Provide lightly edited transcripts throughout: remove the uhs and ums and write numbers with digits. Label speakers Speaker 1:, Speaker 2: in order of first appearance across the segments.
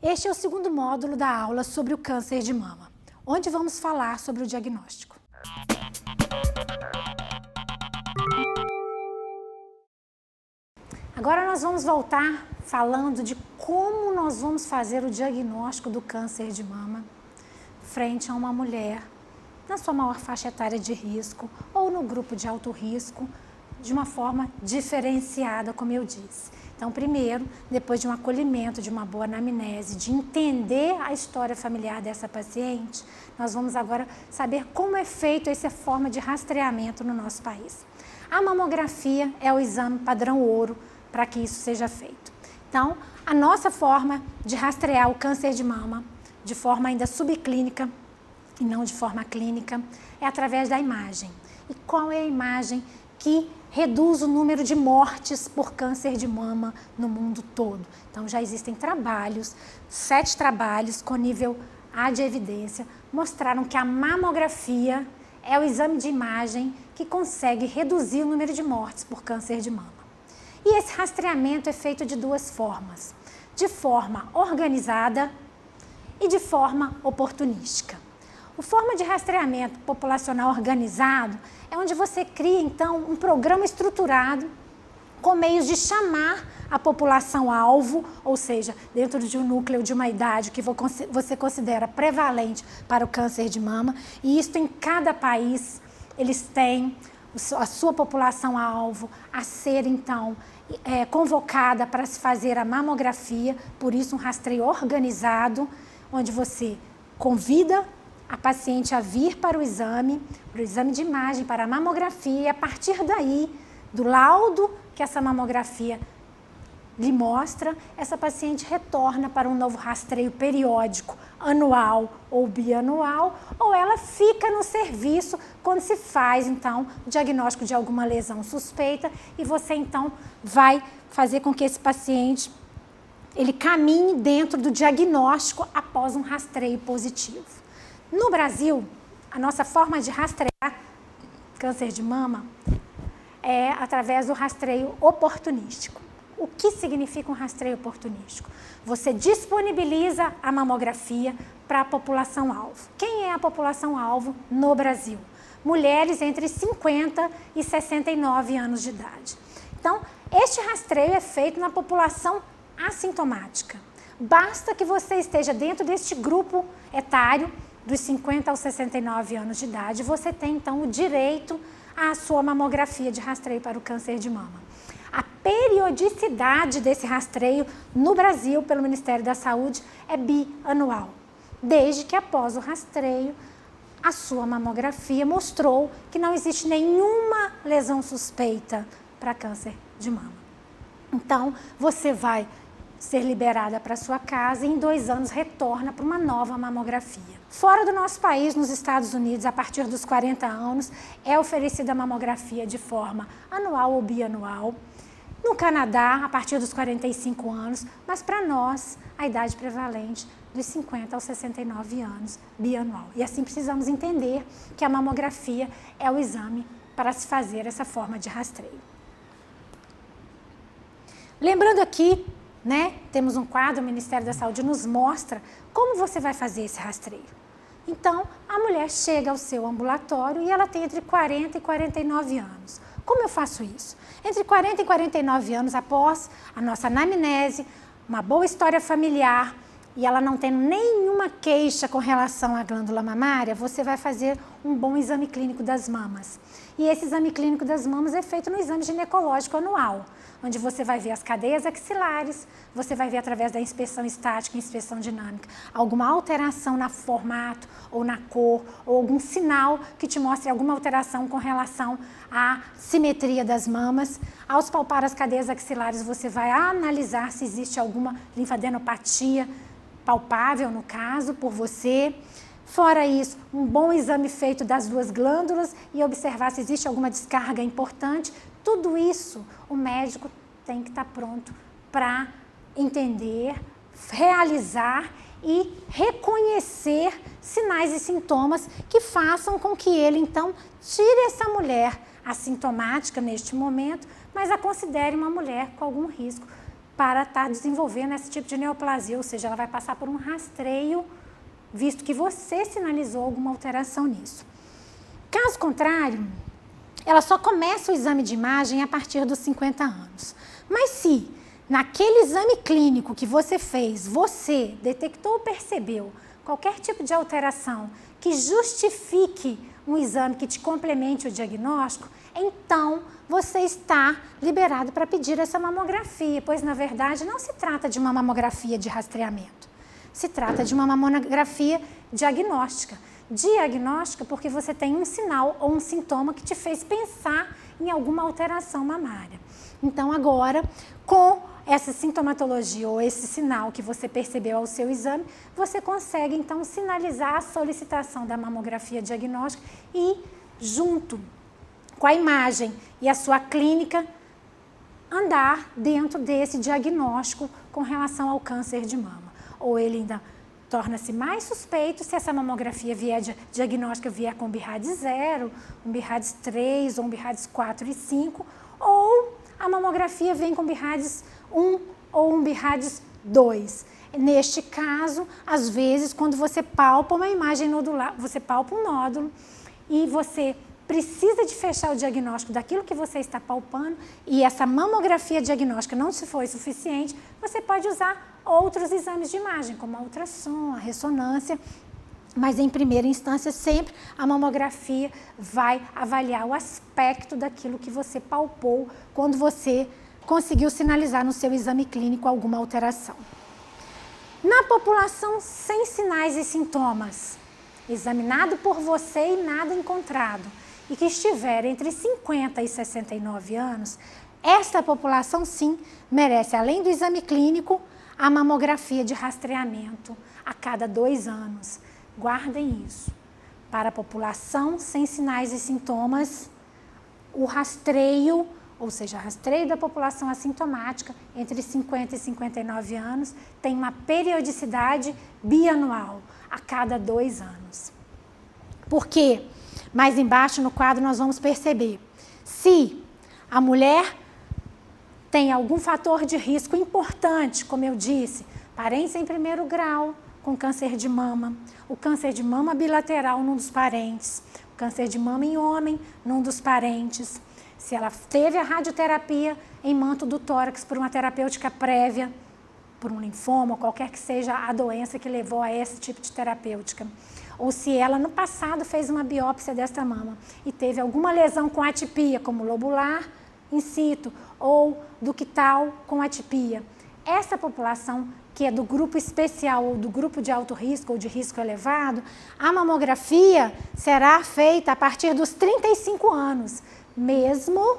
Speaker 1: Este é o segundo módulo da aula sobre o câncer de mama, onde vamos falar sobre o diagnóstico. Agora nós vamos voltar falando de como nós vamos fazer o diagnóstico do câncer de mama frente a uma mulher na sua maior faixa etária de risco ou no grupo de alto risco, de uma forma diferenciada, como eu disse. Então, primeiro, depois de um acolhimento, de uma boa anamnese, de entender a história familiar dessa paciente, nós vamos agora saber como é feito essa forma de rastreamento no nosso país. A mamografia é o exame padrão ouro para que isso seja feito. Então, a nossa forma de rastrear o câncer de mama, de forma ainda subclínica e não de forma clínica, é através da imagem. E qual é a imagem que reduz o número de mortes por câncer de mama no mundo todo? Então, já existem trabalhos, 7 trabalhos com nível A de evidência, mostraram que a mamografia é o exame de imagem que consegue reduzir o número de mortes por câncer de mama. E esse rastreamento é feito de duas formas, de forma organizada e de forma oportunística. A forma de rastreamento populacional organizado é onde você cria, então, um programa estruturado com meios de chamar a população-alvo, ou seja, dentro de um núcleo de uma idade que você considera prevalente para o câncer de mama, e isto em cada país, eles têm a sua população-alvo a ser, então, convocada para se fazer a mamografia, por isso um rastreio organizado, onde você convida a paciente a vir para o exame de imagem, para a mamografia, e a partir daí, do laudo que essa mamografia lhe mostra, essa paciente retorna para um novo rastreio periódico, anual ou bianual, ou ela fica no serviço quando se faz, então, o diagnóstico de alguma lesão suspeita, e você, então, vai fazer com que esse paciente ele caminhe dentro do diagnóstico após um rastreio positivo. No Brasil, a nossa forma de rastrear câncer de mama é através do rastreio oportunístico. O que significa um rastreio oportunístico? Você disponibiliza a mamografia para a população-alvo. Quem é a população-alvo no Brasil? Mulheres entre 50 e 69 anos de idade. Então, este rastreio é feito na população assintomática. Basta que você esteja dentro deste grupo etário, dos 50 aos 69 anos de idade, você tem, então, o direito à sua mamografia de rastreio para o câncer de mama. A periodicidade desse rastreio no Brasil, pelo Ministério da Saúde, é bianual, desde que após o rastreio, a sua mamografia mostrou que não existe nenhuma lesão suspeita para câncer de mama. Então, você vai ser liberada para sua casa e em 2 anos retorna para uma nova mamografia. Fora do nosso país, nos Estados Unidos, a partir dos 40 anos, é oferecida a mamografia de forma anual ou bianual. No Canadá, a partir dos 45 anos, mas para nós, a idade prevalente dos 50 aos 69 anos, bianual. E assim precisamos entender que a mamografia é o exame para se fazer essa forma de rastreio. Lembrando aqui, temos um quadro, o Ministério da Saúde nos mostra como você vai fazer esse rastreio. Então, a mulher chega ao seu ambulatório e ela tem entre 40 e 49 anos. Como eu faço isso? Entre 40 e 49 anos, após a nossa anamnese, uma boa história familiar, e ela não tendo nenhuma queixa com relação à glândula mamária, você vai fazer um bom exame clínico das mamas. E esse exame clínico das mamas é feito no exame ginecológico anual, onde você vai ver as cadeias axilares, você vai ver através da inspeção estática e inspeção dinâmica alguma alteração no formato ou na cor, ou algum sinal que te mostre alguma alteração com relação à simetria das mamas. Ao palpar as cadeias axilares, você vai analisar se existe alguma linfadenopatia palpável, no caso, por você. Fora isso, um bom exame feito das 2 glândulas e observar se existe alguma descarga importante. Tudo isso o médico tem que estar pronto para entender, realizar e reconhecer sinais e sintomas que façam com que ele, então, tire essa mulher assintomática neste momento, mas a considere uma mulher com algum risco para estar desenvolvendo esse tipo de neoplasia, ou seja, ela vai passar por um rastreio, visto que você sinalizou alguma alteração nisso. Caso contrário, ela só começa o exame de imagem a partir dos 50 anos. Mas se naquele exame clínico que você fez, você detectou ou percebeu qualquer tipo de alteração que justifique um exame que te complemente o diagnóstico, então você está liberado para pedir essa mamografia, pois na verdade não se trata de uma mamografia de rastreamento, se trata de uma mamografia diagnóstica. Diagnóstica porque você tem um sinal ou um sintoma que te fez pensar em alguma alteração mamária. Então agora, com essa sintomatologia ou esse sinal que você percebeu ao seu exame, você consegue então sinalizar a solicitação da mamografia diagnóstica e, junto com a imagem e a sua clínica, andar dentro desse diagnóstico com relação ao câncer de mama. Ou ele ainda torna-se mais suspeito se essa mamografia diagnóstica vier com BIRADS 0, um BIRADS 3 ou um BIRADS 4 e 5, ou a mamografia vem com BIRADS 1 ou um BIRADS 2. Neste caso, às vezes, quando você palpa uma imagem nodular, você palpa um nódulo e você precisa de fechar o diagnóstico daquilo que você está palpando e essa mamografia diagnóstica não se foi suficiente, você pode usar outros exames de imagem, como a ultrassom, a ressonância, mas em primeira instância sempre a mamografia vai avaliar o aspecto daquilo que você palpou quando você conseguiu sinalizar no seu exame clínico alguma alteração. Na população sem sinais e sintomas, examinado por você e nada encontrado, e que estiver entre 50 e 69 anos, esta população sim merece, além do exame clínico, a mamografia de rastreamento a cada 2 anos. Guardem isso. Para a população sem sinais e sintomas, o rastreio, ou seja, rastreio da população assintomática entre 50 e 59 anos, tem uma periodicidade bianual, a cada 2 anos. Por quê? Mais embaixo no quadro nós vamos perceber se a mulher tem algum fator de risco importante, como eu disse, parentes em primeiro grau com câncer de mama, o câncer de mama bilateral num dos parentes, o câncer de mama em homem num dos parentes, se ela teve a radioterapia em manto do tórax por uma terapêutica prévia, por um linfoma, ou qualquer que seja a doença que levou a esse tipo de terapêutica, ou se ela no passado fez uma biópsia desta mama e teve alguma lesão com atipia, como lobular in situ ou ductal com atipia. Essa população que é do grupo especial ou do grupo de alto risco ou de risco elevado, a mamografia será feita a partir dos 35 anos, mesmo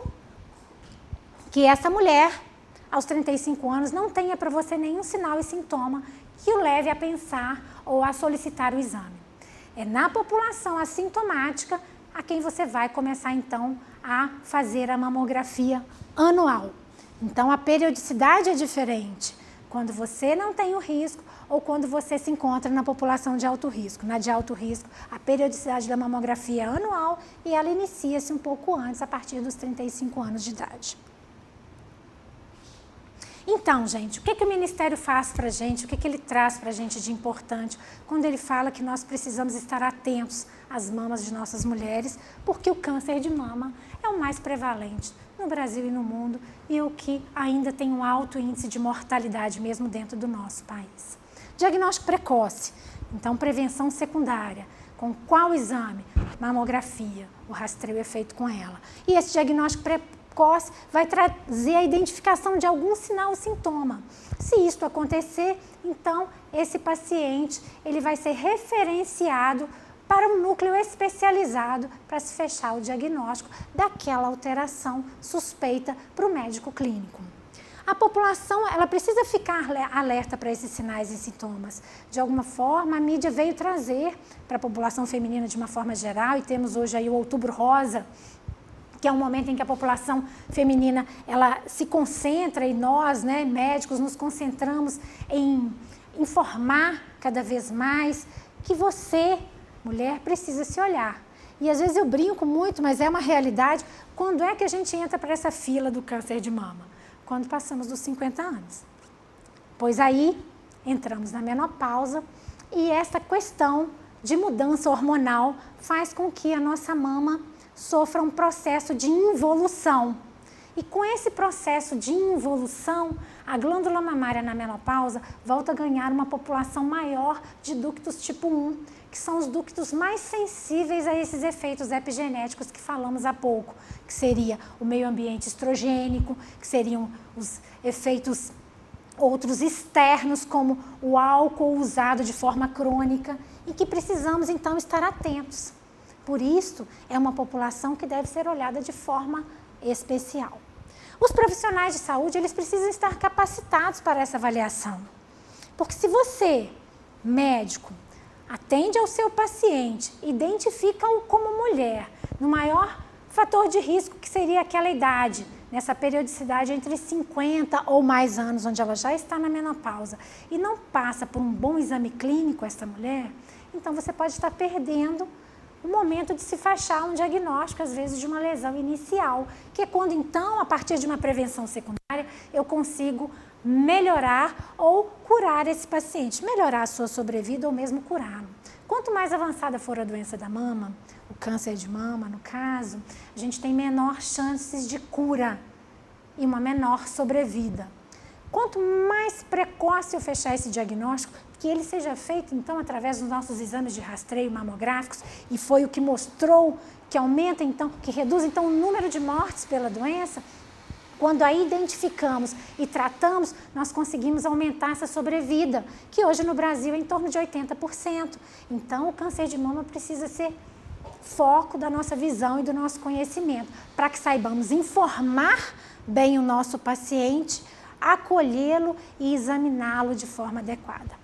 Speaker 1: que essa mulher, aos 35 anos, não tenha para você nenhum sinal e sintoma que o leve a pensar ou a solicitar o exame. É na população assintomática a quem você vai começar, então, a fazer a mamografia anual. Então, a periodicidade é diferente quando você não tem o risco ou quando você se encontra na população de alto risco. Na de alto risco, a periodicidade da mamografia é anual e ela inicia-se um pouco antes, a partir dos 35 anos de idade. Então, gente, o que o Ministério faz para a gente, o que ele traz para a gente de importante quando ele fala que nós precisamos estar atentos às mamas de nossas mulheres, porque o câncer de mama é o mais prevalente no Brasil e no mundo e o que ainda tem um alto índice de mortalidade mesmo dentro do nosso país. Diagnóstico precoce, então prevenção secundária. Com qual exame? Mamografia, o rastreio é feito com ela. E esse diagnóstico precoce vai trazer a identificação de algum sinal ou sintoma. Se isto acontecer, então esse paciente ele vai ser referenciado para um núcleo especializado para se fechar o diagnóstico daquela alteração suspeita para o médico clínico. A população ela precisa ficar alerta para esses sinais e sintomas. De alguma forma, a mídia veio trazer para a população feminina de uma forma geral, e temos hoje aí o Outubro Rosa, que é um momento em que a população feminina ela se concentra e nós, né, médicos, nos concentramos em informar cada vez mais que você, mulher, precisa se olhar. E às vezes eu brinco muito, mas é uma realidade. Quando é que a gente entra para essa fila do câncer de mama? Quando passamos dos 50 anos. Pois aí entramos na menopausa e essa questão de mudança hormonal faz com que a nossa mama sofra um processo de involução. E com esse processo de involução, a glândula mamária na menopausa volta a ganhar uma população maior de ductos tipo 1, que são os ductos mais sensíveis a esses efeitos epigenéticos que falamos há pouco, que seria o meio ambiente estrogênico, que seriam os efeitos outros externos, como o álcool usado de forma crônica, e que precisamos então estar atentos. Por isso, é uma população que deve ser olhada de forma especial. Os profissionais de saúde, eles precisam estar capacitados para essa avaliação. Porque se você, médico, atende ao seu paciente, identifica-o como mulher, no maior fator de risco que seria aquela idade, nessa periodicidade entre 50 ou mais anos, onde ela já está na menopausa, e não passa por um bom exame clínico essa mulher, então você pode estar perdendo o momento de se fechar um diagnóstico, às vezes, de uma lesão inicial, que é quando, então, a partir de uma prevenção secundária, eu consigo melhorar ou curar esse paciente, melhorar a sua sobrevida ou mesmo curá-lo. Quanto mais avançada for a doença da mama, o câncer de mama, no caso, a gente tem menor chances de cura e uma menor sobrevida. Quanto mais precoce eu fechar esse diagnóstico, que ele seja feito, então, através dos nossos exames de rastreio mamográficos, e foi o que mostrou que aumenta, então, que reduz, então, o número de mortes pela doença, quando aí identificamos e tratamos, nós conseguimos aumentar essa sobrevida, que hoje no Brasil é em torno de 80%. Então, o câncer de mama precisa ser foco da nossa visão e do nosso conhecimento, para que saibamos informar bem o nosso paciente, acolhê-lo e examiná-lo de forma adequada.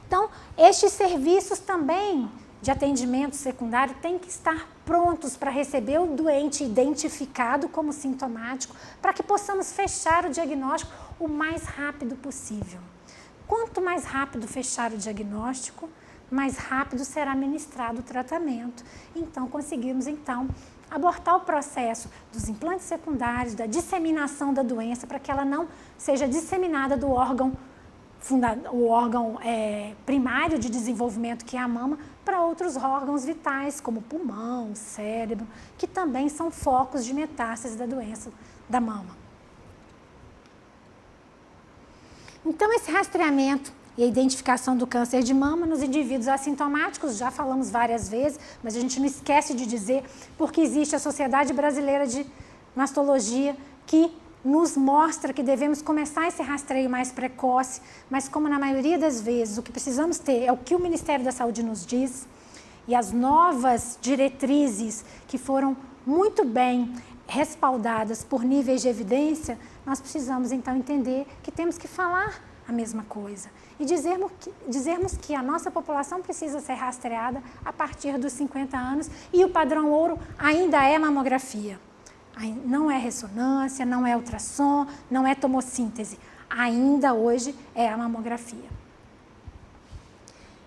Speaker 1: Então, estes serviços também de atendimento secundário têm que estar prontos para receber o doente identificado como sintomático, para que possamos fechar o diagnóstico o mais rápido possível. Quanto mais rápido fechar o diagnóstico, mais rápido será ministrado o tratamento. Então, conseguimos, então, abortar o processo dos implantes secundários, da disseminação da doença, para que ela não seja disseminada do órgão primário de desenvolvimento, que é a mama, para outros órgãos vitais, como pulmão, cérebro, que também são focos de metástase da doença da mama. Então, esse rastreamento e a identificação do câncer de mama nos indivíduos assintomáticos, já falamos várias vezes, mas a gente não esquece de dizer, porque existe a Sociedade Brasileira de Mastologia, que nos mostra que devemos começar esse rastreio mais precoce, mas como na maioria das vezes o que precisamos ter é o que o Ministério da Saúde nos diz, e as novas diretrizes que foram muito bem respaldadas por níveis de evidência, nós precisamos então entender que temos que falar a mesma coisa e dizermos que a nossa população precisa ser rastreada a partir dos 50 anos e o padrão ouro ainda é mamografia. Não é ressonância, não é ultrassom, não é tomossíntese. Ainda hoje é a mamografia.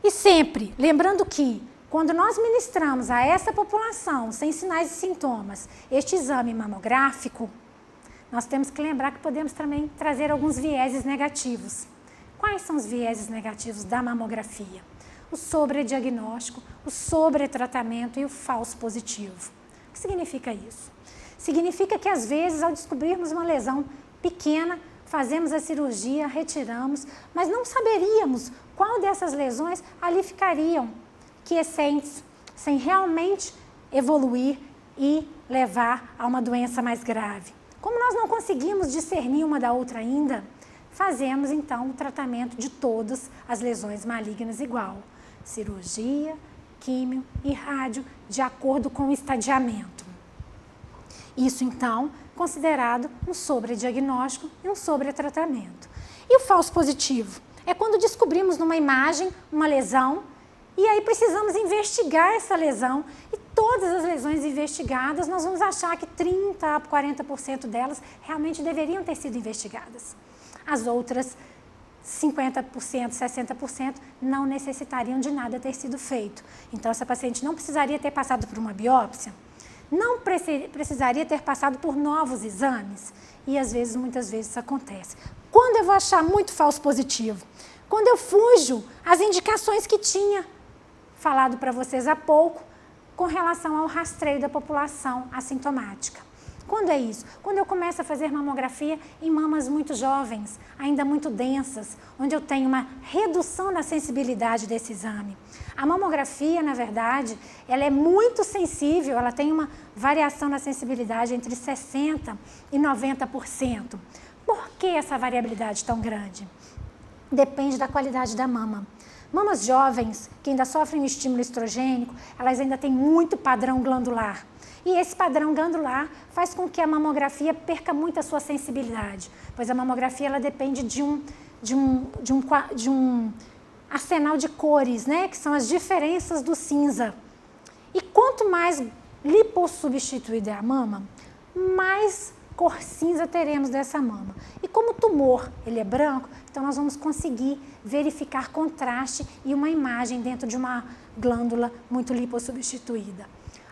Speaker 1: E sempre, lembrando que, quando nós ministramos a essa população, sem sinais e sintomas, este exame mamográfico, nós temos que lembrar que podemos também trazer alguns vieses negativos. Quais são os vieses negativos da mamografia? O sobrediagnóstico, o sobretratamento e o falso positivo. O que significa isso? Significa que, às vezes, ao descobrirmos uma lesão pequena, fazemos a cirurgia, retiramos, mas não saberíamos qual dessas lesões ali ficariam quiescentes, sem realmente evoluir e levar a uma doença mais grave. Como nós não conseguimos discernir uma da outra ainda, fazemos, então, o tratamento de todas as lesões malignas igual. Cirurgia, químio e rádio, de acordo com o estadiamento. Isso, então, considerado um sobrediagnóstico e um sobretratamento. E o falso positivo? É quando descobrimos numa imagem uma lesão e aí precisamos investigar essa lesão e todas as lesões investigadas nós vamos achar que 30% a 40% delas realmente deveriam ter sido investigadas. As outras 50%, 60% não necessitariam de nada ter sido feito. Então, essa paciente não precisaria ter passado por uma biópsia, não precisaria ter passado por novos exames e, às vezes, muitas vezes isso acontece. Quando eu vou achar muito falso positivo? Quando eu fujo às indicações que tinha falado para vocês há pouco com relação ao rastreio da população assintomática. Quando é isso? Quando eu começo a fazer mamografia em mamas muito jovens, ainda muito densas, onde eu tenho uma redução na sensibilidade desse exame. A mamografia, na verdade, ela é muito sensível, ela tem uma variação na sensibilidade entre 60% e 90%. Por que essa variabilidade tão grande? Depende da qualidade da mama. Mamas jovens, que ainda sofrem o estímulo estrogênico, elas ainda têm muito padrão glandular. E esse padrão glandular faz com que a mamografia perca muito a sua sensibilidade, pois a mamografia ela depende de um arsenal de cores, né, que são as diferenças do cinza. E quanto mais lipossubstituída é a mama, mais cor cinza teremos dessa mama. E como o tumor ele é branco, então nós vamos conseguir verificar contraste e uma imagem dentro de uma glândula muito lipossubstituída.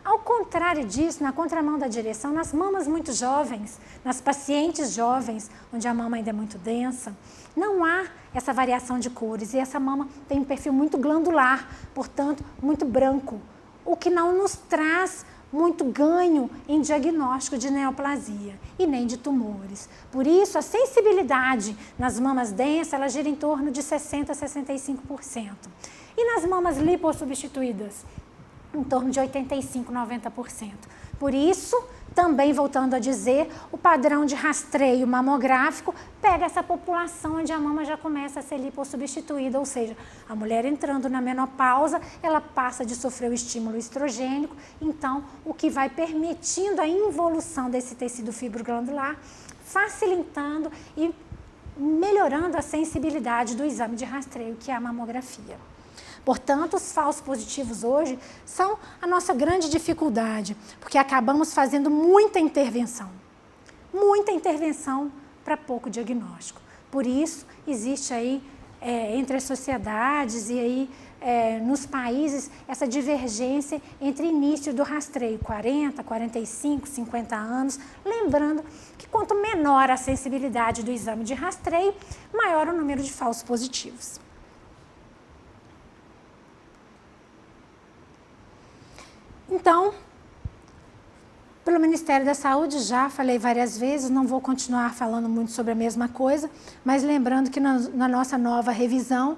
Speaker 1: Ao contrário disso, na contramão da direção, nas mamas muito jovens, nas pacientes jovens, onde a mama ainda é muito densa, não há essa variação de cores e essa mama tem um perfil muito glandular, portanto, muito branco, o que não nos traz muito ganho em diagnóstico de neoplasia e nem de tumores. Por isso, a sensibilidade nas mamas densas, ela gira em torno de 60% a 65%. E nas mamas lipossubstituídas, em torno de 85%, 90%. Por isso, também voltando a dizer, o padrão de rastreio mamográfico pega essa população onde a mama já começa a ser lipossubstituída, ou seja, a mulher entrando na menopausa, ela passa de sofrer o estímulo estrogênico, então o que vai permitindo a involução desse tecido fibroglandular, facilitando e melhorando a sensibilidade do exame de rastreio, que é a mamografia. Portanto, os falsos positivos hoje são a nossa grande dificuldade, porque acabamos fazendo muita intervenção para pouco diagnóstico. Por isso, existe aí, entre as sociedades e aí, nos países, essa divergência entre início do rastreio, 40, 45, 50 anos, lembrando que quanto menor a sensibilidade do exame de rastreio, maior o número de falsos positivos. Então, pelo Ministério da Saúde, já falei várias vezes, não vou continuar falando muito sobre a mesma coisa, mas lembrando que na nossa nova revisão,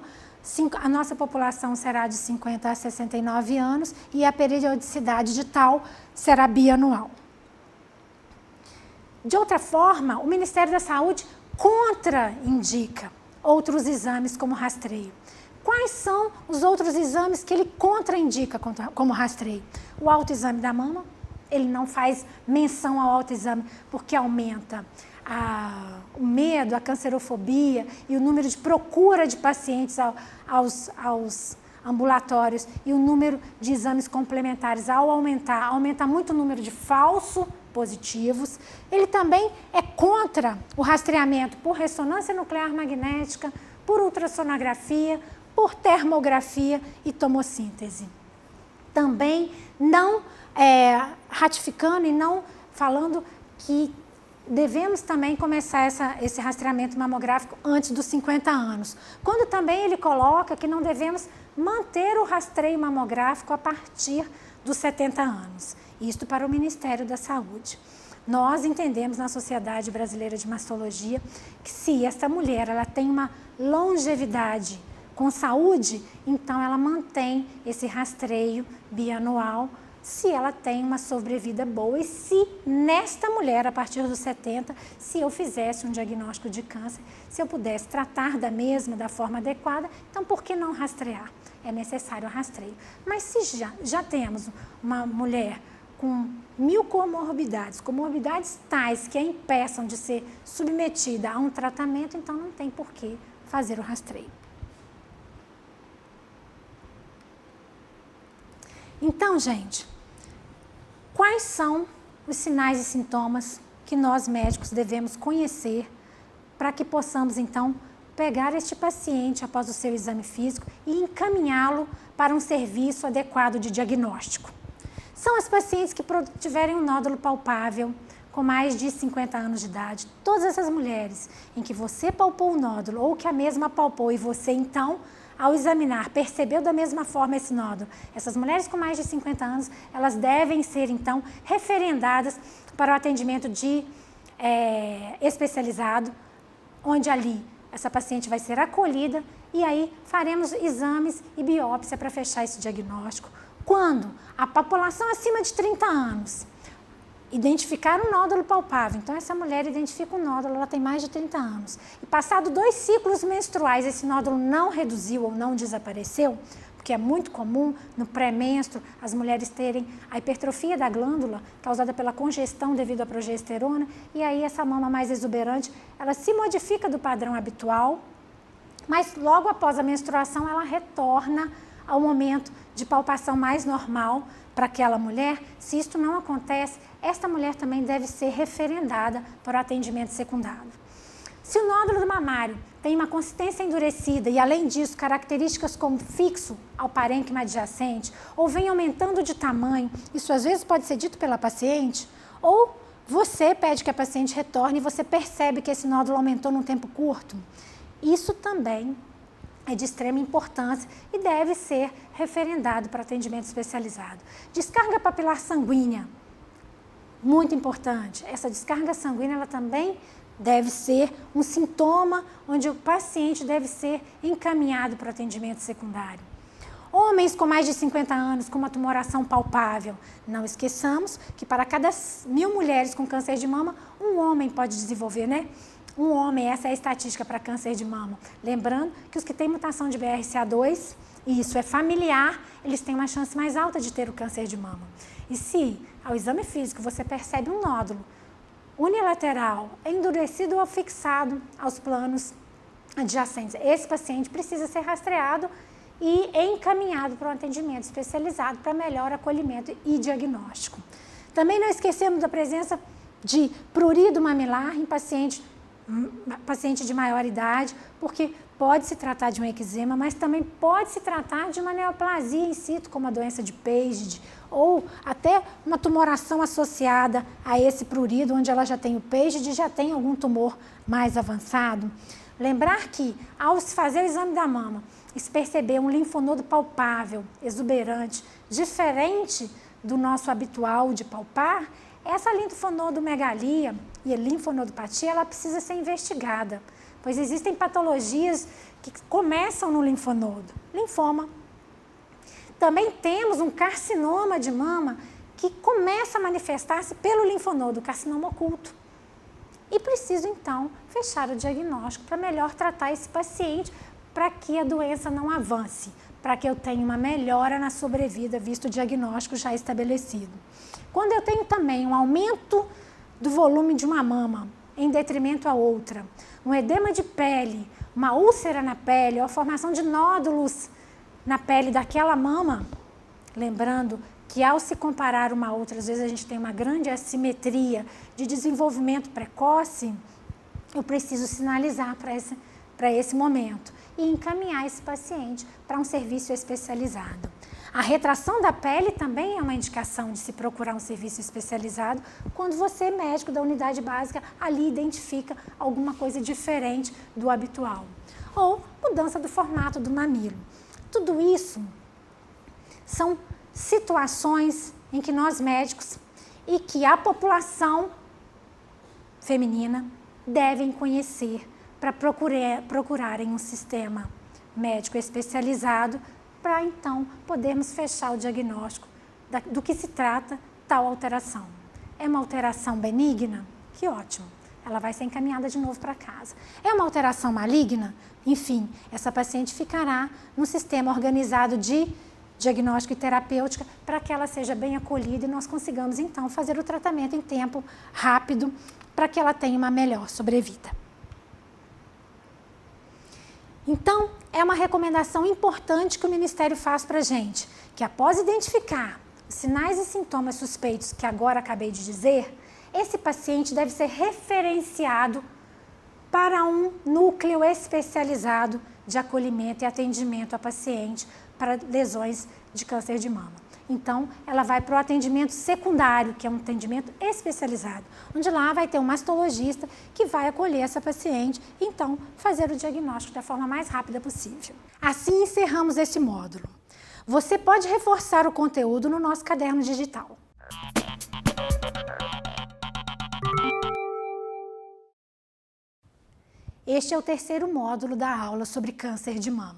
Speaker 1: a nossa população será de 50 a 69 anos e a periodicidade de tal será bianual. De outra forma, o Ministério da Saúde contraindica outros exames como rastreio. Quais são os outros exames que ele contraindica como rastreio? O autoexame da mama, ele não faz menção ao autoexame porque aumenta o medo, a cancerofobia e o número de procura de pacientes aos ambulatórios e o número de exames complementares ao aumenta muito o número de falsos positivos. Ele também é contra o rastreamento por ressonância nuclear magnética, por ultrassonografia, por termografia e tomossíntese. Também não ratificando e não falando que devemos também começar esse rastreamento mamográfico antes dos 50 anos. Quando também ele coloca que não devemos manter o rastreio mamográfico a partir dos 70 anos. Isto para o Ministério da Saúde. Nós entendemos na Sociedade Brasileira de Mastologia que se essa mulher ela tem uma longevidade com saúde, então ela mantém esse rastreio bianual se ela tem uma sobrevida boa e se nesta mulher, a partir dos 70, se eu fizesse um diagnóstico de câncer, se eu pudesse tratar da mesma da forma adequada, então por que não rastrear? É necessário o rastreio. Mas se já temos uma mulher com 1000 comorbidades tais que a impeçam de ser submetida a um tratamento, então não tem por que fazer o rastreio. Então, gente, quais são os sinais e sintomas que nós médicos devemos conhecer para que possamos, então, pegar este paciente após o seu exame físico e encaminhá-lo para um serviço adequado de diagnóstico? São as pacientes que tiverem um nódulo palpável, com mais de 50 anos de idade, todas essas mulheres em que você palpou o nódulo ou que a mesma palpou e você então, ao examinar, percebeu da mesma forma esse nódulo, essas mulheres com mais de 50 anos, elas devem ser então referendadas para o atendimento especializado, onde ali essa paciente vai ser acolhida e aí faremos exames e biópsia para fechar esse diagnóstico. Quando a população acima de 30 anos identificar um nódulo palpável, então essa mulher identifica um nódulo, ela tem mais de 30 anos, e passado 2 ciclos menstruais esse nódulo não reduziu ou não desapareceu, porque é muito comum no pré-menstro as mulheres terem a hipertrofia da glândula causada pela congestão devido à progesterona, e aí essa mama mais exuberante, ela se modifica do padrão habitual, mas logo após a menstruação ela retorna ao momento de palpação mais normal para aquela mulher. Se isto não acontece, esta mulher também deve ser referendada para o atendimento secundário. Se o nódulo do mamário tem uma consistência endurecida e, além disso, características como fixo ao parênquima adjacente ou vem aumentando de tamanho, isso às vezes pode ser dito pela paciente, ou você pede que a paciente retorne e você percebe que esse nódulo aumentou num tempo curto, isso também é de extrema importância e deve ser referendado para atendimento especializado. Descarga papilar sanguínea, muito importante. Essa descarga sanguínea ela também deve ser um sintoma onde o paciente deve ser encaminhado para o atendimento secundário. Homens com mais de 50 anos com uma tumoração palpável. Não esqueçamos que para cada 1000 mulheres com câncer de mama, um homem pode desenvolver, né? Um homem, essa é a estatística para câncer de mama. Lembrando que os que têm mutação de BRCA2, e isso é familiar, eles têm uma chance mais alta de ter o câncer de mama. E se, ao exame físico, você percebe um nódulo unilateral, endurecido ou fixado aos planos adjacentes, esse paciente precisa ser rastreado e encaminhado para um atendimento especializado para melhor acolhimento e diagnóstico. Também não esquecemos da presença de prurido mamilar em paciente de maior idade, porque pode se tratar de um eczema, mas também pode se tratar de uma neoplasia in situ, como a doença de Paget, ou até uma tumoração associada a esse prurido, onde ela já tem o Paget e já tem algum tumor mais avançado. Lembrar que, ao se fazer o exame da mama, e se perceber um linfonodo palpável, exuberante, diferente do nosso habitual de palpar, essa linfonodomegalia e a linfonodopatia, ela precisa ser investigada, pois existem patologias que começam no linfonodo. Linfoma. Também temos um carcinoma de mama que começa a manifestar-se pelo linfonodo, carcinoma oculto. E preciso, então, fechar o diagnóstico para melhor tratar esse paciente, para que a doença não avance, para que eu tenha uma melhora na sobrevida, visto o diagnóstico já estabelecido. Quando eu tenho também um aumento do volume de uma mama em detrimento à outra, um edema de pele, uma úlcera na pele ou a formação de nódulos na pele daquela mama, lembrando que ao se comparar uma a outra, às vezes a gente tem uma grande assimetria de desenvolvimento precoce, eu preciso sinalizar para esse momento e encaminhar esse paciente para um serviço especializado. A retração da pele também é uma indicação de se procurar um serviço especializado quando você, médico da unidade básica, ali identifica alguma coisa diferente do habitual. Ou mudança do formato do mamilo. Tudo isso são situações em que nós médicos e que a população feminina devem conhecer para procurarem um sistema médico especializado para então podermos fechar o diagnóstico do que se trata tal alteração. É uma alteração benigna? Que ótimo, ela vai ser encaminhada de novo para casa. É uma alteração maligna? Enfim, essa paciente ficará num sistema organizado de diagnóstico e terapêutica para que ela seja bem acolhida e nós consigamos então fazer o tratamento em tempo rápido para que ela tenha uma melhor sobrevida. Então, é uma recomendação importante que o Ministério faz para a gente, que após identificar os sinais e sintomas suspeitos que agora acabei de dizer, esse paciente deve ser referenciado para um núcleo especializado de acolhimento e atendimento a paciente para lesões de câncer de mama. então ela vai para o atendimento secundário, que é um atendimento especializado, onde lá vai ter um mastologista que vai acolher essa paciente e então fazer o diagnóstico da forma mais rápida possível. Assim encerramos esse módulo. Você pode reforçar o conteúdo no nosso caderno digital. Este é o terceiro módulo da aula sobre câncer de mama.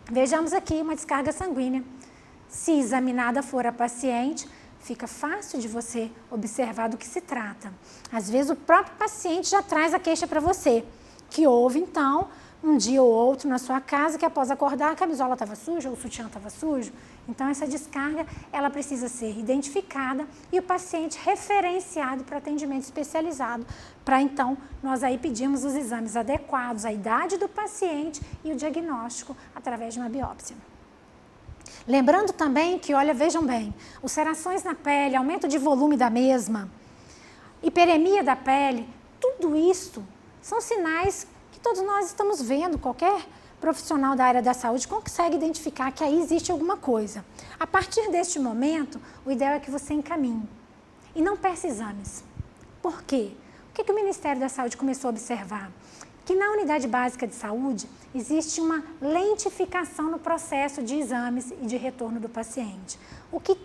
Speaker 1: Vejamos aqui uma descarga sanguínea. Se examinada for a paciente, fica fácil de você observar do que se trata. Às vezes o próprio paciente já traz a queixa para você, que houve então um dia ou outro na sua casa que após acordar a camisola estava suja ou o sutiã estava sujo. Então essa descarga ela precisa ser identificada e o paciente referenciado para atendimento especializado, para então nós aí pedimos os exames adequados à idade do paciente e o diagnóstico através de uma biópsia. Lembrando também que, olha, vejam bem, ulcerações na pele, aumento de volume da mesma, hiperemia da pele, tudo isso são sinais que todos nós estamos vendo, qualquer profissional da área da saúde consegue identificar que aí existe alguma coisa. A partir deste momento, o ideal é que você encaminhe e não peça exames. Por quê? O que o Ministério da Saúde começou a observar? Que na unidade básica de saúde existe uma lentificação no processo de exames e de retorno do paciente, o que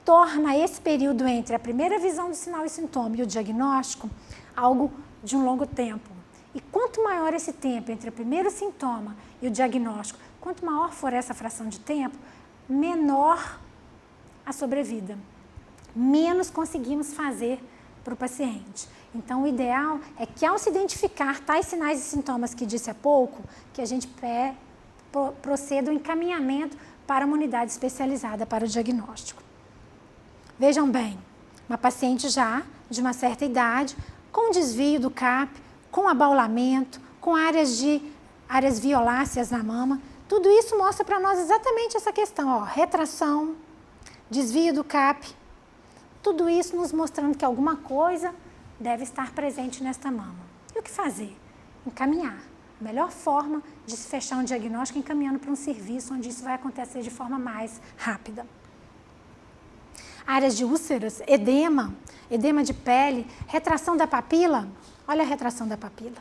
Speaker 1: torna esse período entre a primeira visão do sinal e sintoma e o diagnóstico algo de um longo tempo. E quanto maior esse tempo entre o primeiro sintoma e o diagnóstico, quanto maior for essa fração de tempo, menor a sobrevida, menos conseguimos fazer para o paciente. Então, o ideal é que ao se identificar tais sinais e sintomas que disse há pouco, que a gente proceda o encaminhamento para uma unidade especializada para o diagnóstico. Vejam bem, uma paciente já de uma certa idade, com desvio do CAP, com abaulamento, com áreas violáceas na mama, tudo isso mostra para nós exatamente essa questão, ó, retração, desvio do CAP, tudo isso nos mostrando que alguma coisa deve estar presente nesta mama. E o que fazer? Encaminhar. A melhor forma de se fechar um diagnóstico é encaminhando para um serviço onde isso vai acontecer de forma mais rápida. Áreas de úlceras, edema de pele, retração da papila. Olha a retração da papila.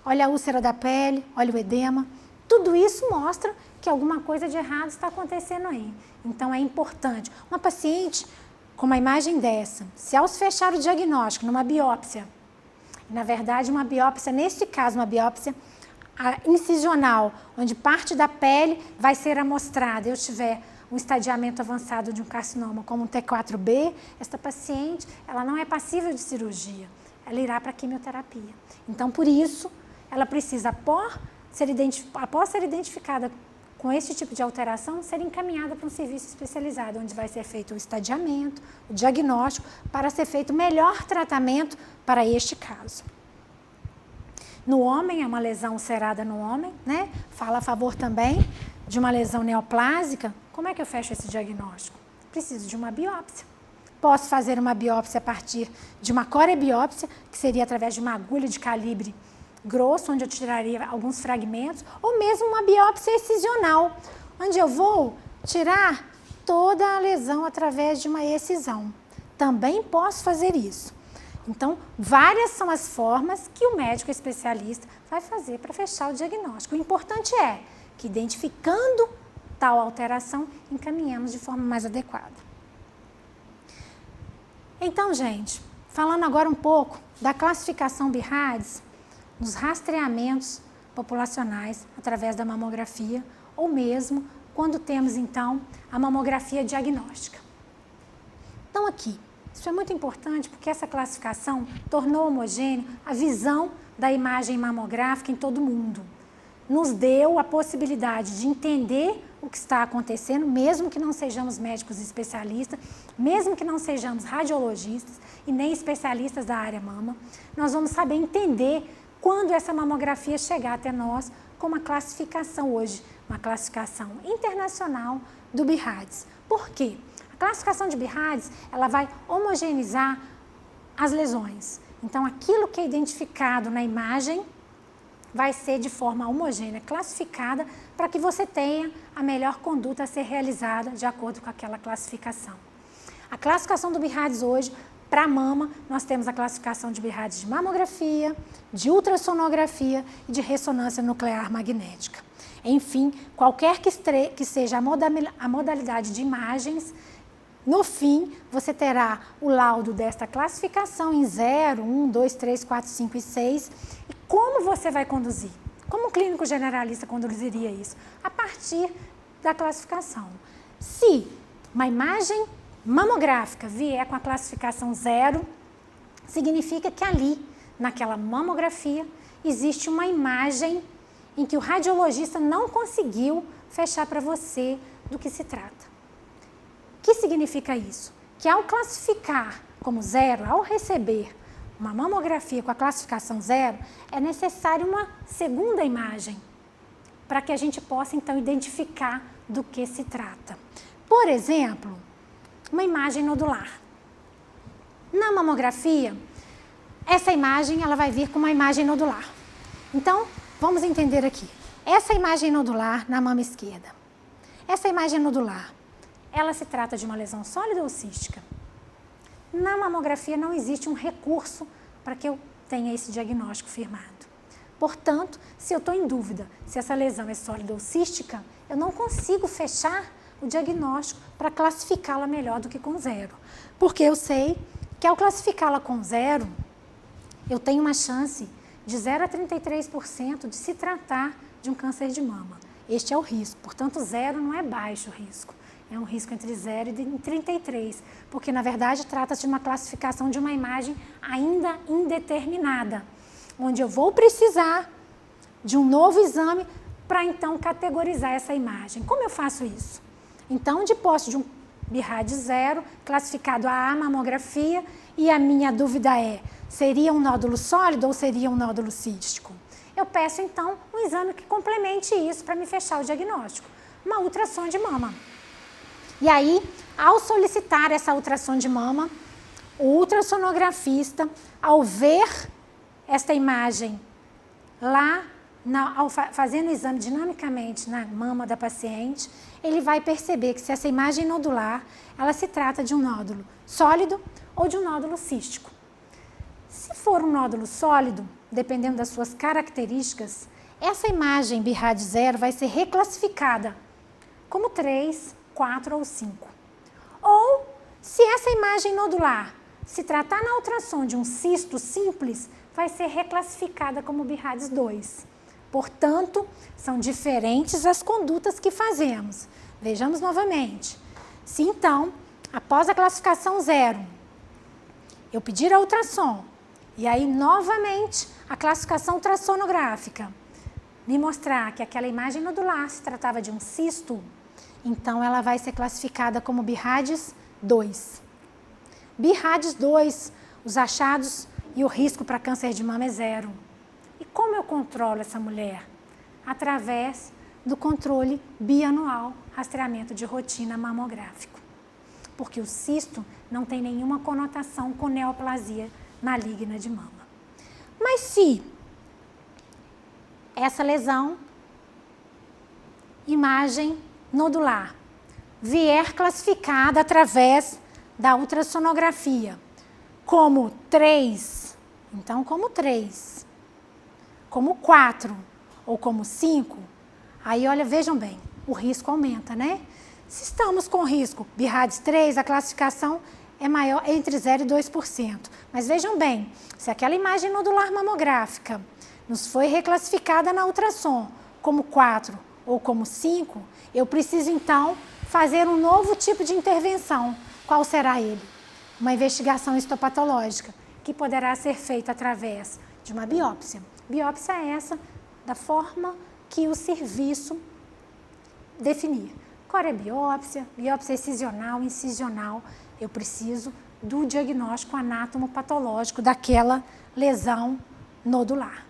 Speaker 1: Olha a úlcera da pele, olha o edema. Tudo isso mostra que alguma coisa de errado está acontecendo aí. Então é importante. Uma paciente com uma imagem dessa, se ao se fechar o diagnóstico numa biópsia, na verdade uma biópsia, neste caso uma biópsia incisional, onde parte da pele vai ser amostrada, eu tiver um estadiamento avançado de um carcinoma como um T4B, esta paciente ela não é passível de cirurgia, ela irá para a quimioterapia. Então, por isso, ela precisa, após ser identificada com esse tipo de alteração, ser encaminhada para um serviço especializado, onde vai ser feito o estadiamento, o diagnóstico, para ser feito o melhor tratamento para este caso. No homem, é uma lesão ulcerada no homem, né? Fala a favor também de uma lesão neoplásica. Como é que eu fecho esse diagnóstico? Preciso de uma biópsia. Posso fazer uma biópsia a partir de uma corebiópsia, que seria através de uma agulha de calibre grosso, onde eu tiraria alguns fragmentos, ou mesmo uma biópsia excisional, onde eu vou tirar toda a lesão através de uma excisão. Também posso fazer isso. Então, várias são as formas que o médico especialista vai fazer para fechar o diagnóstico. O importante é que, identificando tal alteração, encaminhemos de forma mais adequada. Então, gente, falando agora um pouco da classificação BIRADS, nos rastreamentos populacionais através da mamografia, ou mesmo quando temos, então, a mamografia diagnóstica. Então, aqui, isso é muito importante porque essa classificação tornou homogênea a visão da imagem mamográfica em todo o mundo. Nos deu a possibilidade de entender o que está acontecendo, mesmo que não sejamos médicos especialistas, mesmo que não sejamos radiologistas e nem especialistas da área mama, nós vamos saber entender quando essa mamografia chegar até nós com uma classificação hoje, uma classificação internacional do BIRADS. Por quê? A classificação de BIRADS, ela vai homogeneizar as lesões. Então, aquilo que é identificado na imagem vai ser de forma homogênea, classificada, para que você tenha a melhor conduta a ser realizada de acordo com aquela classificação. A classificação do BIRADS hoje, para a mama, nós temos a classificação de BIRADS de mamografia, de ultrassonografia e de ressonância nuclear magnética. Enfim, qualquer que seja a modalidade de imagens, no fim, você terá o laudo desta classificação em 0, 1, 2, 3, 4, 5 e 6. E como você vai conduzir? Como um clínico generalista conduziria isso? A partir da classificação. Se uma imagem mamográfica vier com a classificação 0, significa que ali, naquela mamografia, existe uma imagem em que o radiologista não conseguiu fechar para você do que se trata. O que significa isso? Que ao classificar como 0, ao receber uma mamografia com a classificação 0, é necessário uma segunda imagem para que a gente possa, então, identificar do que se trata. Por exemplo, uma imagem nodular. Na mamografia, essa imagem ela vai vir com uma imagem nodular. Então, vamos entender aqui. Essa imagem nodular na mama esquerda. Essa imagem nodular, ela se trata de uma lesão sólida ou cística? Na mamografia não existe um recurso para que eu tenha esse diagnóstico firmado. Portanto, se eu estou em dúvida se essa lesão é sólida ou cística, eu não consigo fechar o diagnóstico para classificá-la melhor do que com 0. Porque eu sei que ao classificá-la com 0, eu tenho uma chance de 0 a 33% de se tratar de um câncer de mama. Este é o risco. Portanto, 0 não é baixo risco. É um risco entre 0 e 33, porque, na verdade, trata-se de uma classificação de uma imagem ainda indeterminada, onde eu vou precisar de um novo exame para, então, categorizar essa imagem. Como eu faço isso? Então, de posse de um BIRADS 0, classificado a mamografia, e a minha dúvida é, seria um nódulo sólido ou seria um nódulo cístico? Eu peço, então, um exame que complemente isso para me fechar o diagnóstico. Uma ultrassom de mama. E aí, ao solicitar essa ultrassom de mama, o ultrassonografista, ao ver esta imagem lá, fazendo o exame dinamicamente na mama da paciente, ele vai perceber que se essa imagem nodular, ela se trata de um nódulo sólido ou de um nódulo cístico. Se for um nódulo sólido, dependendo das suas características, essa imagem BIRADS 0 vai ser reclassificada como 3, 4 ou 5. Ou, se essa imagem nodular se tratar na ultrassom de um cisto simples, vai ser reclassificada como BIRADS 2. Portanto, são diferentes as condutas que fazemos. Vejamos novamente. Se então, após a classificação 0, eu pedir a ultrassom, e aí novamente a classificação ultrassonográfica me mostrar que aquela imagem nodular se tratava de um cisto, então ela vai ser classificada como BIRADS 2. BIRADS 2, os achados e o risco para câncer de mama é 0. E como eu controlo essa mulher? Através do controle bianual, rastreamento de rotina mamográfico. Porque o cisto não tem nenhuma conotação com neoplasia maligna de mama. Mas se essa lesão, imagem nodular, vier classificada através da ultrassonografia como 3, então como 3, como 4 ou como 5, aí olha, vejam bem, o risco aumenta, né? Se estamos com risco BIRADS 3, a classificação é maior entre 0 e 2%. Mas vejam bem, se aquela imagem nodular mamográfica nos foi reclassificada na ultrassom como 4 ou como 5, eu preciso então fazer um novo tipo de intervenção. Qual será ele? Uma investigação histopatológica, que poderá ser feita através de uma biópsia. Biópsia é essa da forma que o serviço definir. Corebiópsia, biópsia excisional, incisional. Eu preciso do diagnóstico anatomopatológico daquela lesão nodular.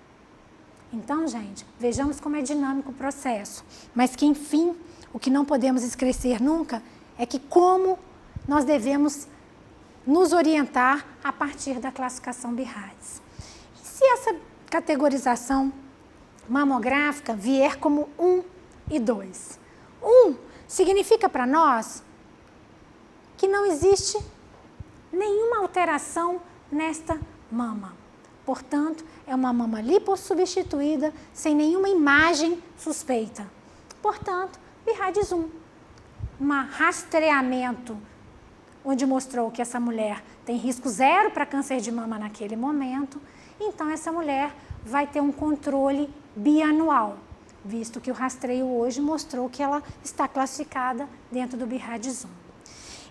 Speaker 1: Então, gente, vejamos como é dinâmico o processo. Mas que, enfim, o que não podemos esquecer nunca é que como nós devemos nos orientar a partir da classificação BIRADS. E se essa categorização mamográfica vier como 1 e 2. 1 significa para nós que não existe nenhuma alteração nesta mama. Portanto, é uma mama lipossubstituída sem nenhuma imagem suspeita. Portanto, BIRADS 1. Um rastreamento onde mostrou que essa mulher tem risco 0 para câncer de mama naquele momento. Então, essa mulher vai ter um controle bianual, visto que o rastreio hoje mostrou que ela está classificada dentro do BIRADS 1.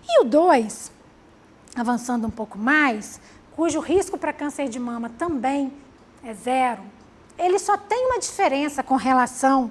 Speaker 1: E o 2, avançando um pouco mais, cujo risco para câncer de mama também é 0, ele só tem uma diferença com relação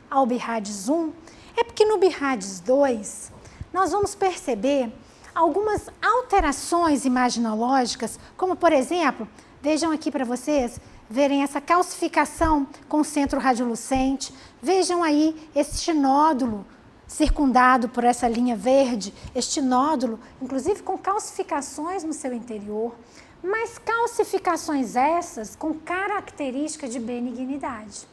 Speaker 1: ao BIRADS 1, é porque no BIRADS 2 nós vamos perceber algumas alterações imaginológicas, como por exemplo, vejam aqui para vocês verem essa calcificação com centro radiolucente, vejam aí este nódulo circundado por essa linha verde, este nódulo, inclusive com calcificações no seu interior, mas calcificações essas com característica de benignidade.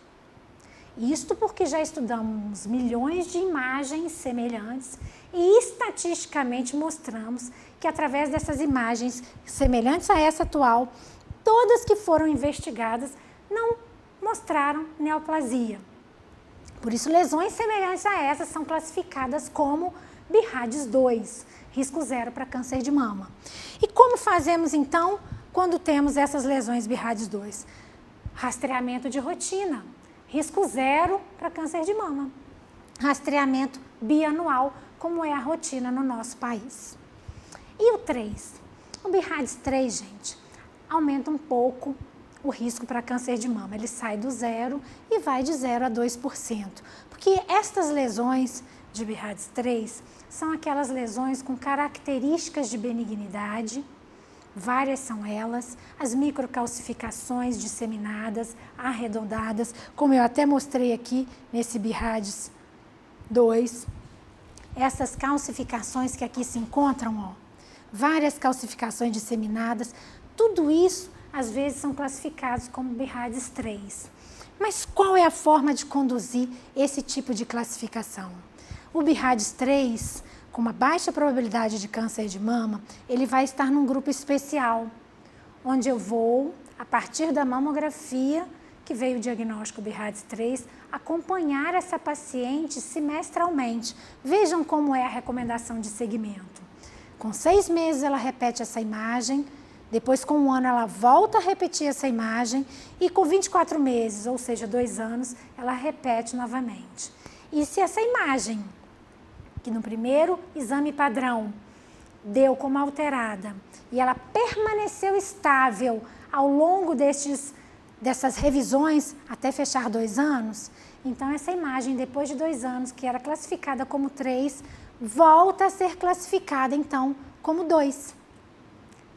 Speaker 1: Isto porque já estudamos milhões de imagens semelhantes e estatisticamente mostramos que através dessas imagens semelhantes a essa atual, todas que foram investigadas não mostraram neoplasia. Por isso, lesões semelhantes a essas são classificadas como BIRADS 2, risco 0 para câncer de mama. E como fazemos então quando temos essas lesões BIRADS 2? Rastreamento de rotina, risco 0 para câncer de mama. Rastreamento bianual, como é a rotina no nosso país. E o 3? O BIRADS 3, gente, aumenta um pouco o risco para câncer de mama. Ele sai do 0 e vai de 0 a 2%. Porque estas lesões de BIRADS 3 são aquelas lesões com características de benignidade, várias são elas, as microcalcificações disseminadas, arredondadas, como eu até mostrei aqui nesse BIRADS 2. Essas calcificações que aqui se encontram, ó, várias calcificações disseminadas, tudo isso às vezes são classificados como BIRADS 3. Mas qual é a forma de conduzir esse tipo de classificação? O BIRADS 3, com uma baixa probabilidade de câncer de mama, ele vai estar num grupo especial, onde eu vou, a partir da mamografia, que veio o diagnóstico BIRADS 3, acompanhar essa paciente semestralmente. Vejam como é a recomendação de segmento. Com 6 meses ela repete essa imagem, depois com 1 ano ela volta a repetir essa imagem e com 24 meses, ou seja, 2 anos, ela repete novamente. E se essa imagem, que no primeiro exame padrão deu como alterada e ela permaneceu estável ao longo dessas revisões até fechar 2 anos, então essa imagem depois de 2 anos, que era classificada como 3, volta a ser classificada então como 2.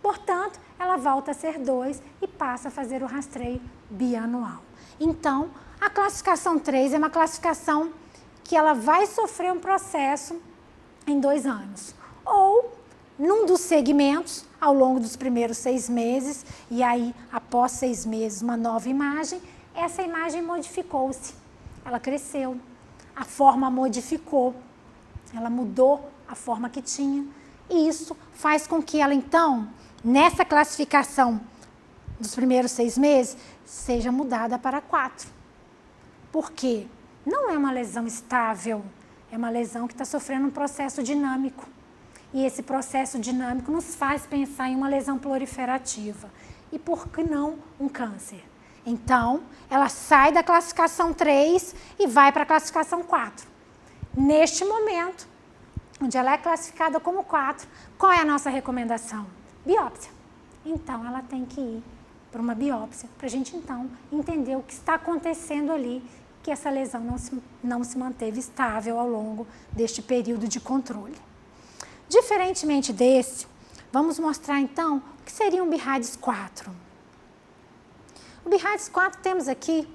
Speaker 1: Portanto, ela volta a ser 2 e passa a fazer o rastreio bianual. Então, a classificação 3 é uma classificação que ela vai sofrer um processo em 2 anos. Ou, num dos segmentos, ao longo dos primeiros 6 meses, e aí, após 6 meses, uma nova imagem, essa imagem modificou-se. Ela cresceu, a forma modificou, ela mudou a forma que tinha. E isso faz com que ela, então, nessa classificação dos primeiros 6 meses, seja mudada para 4. Por quê? Não é uma lesão estável, é uma lesão que está sofrendo um processo dinâmico. E esse processo dinâmico nos faz pensar em uma lesão proliferativa. E por que não um câncer? Então, ela sai da classificação 3 e vai para a classificação 4. Neste momento, onde ela é classificada como 4, qual é a nossa recomendação? Biópsia. Então, ela tem que ir para uma biópsia, para a gente, então, entender o que está acontecendo ali, que essa lesão não se manteve estável ao longo deste período de controle. Diferentemente desse, vamos mostrar, então, o que seria um BIRADS 4. O BIRADS 4 temos aqui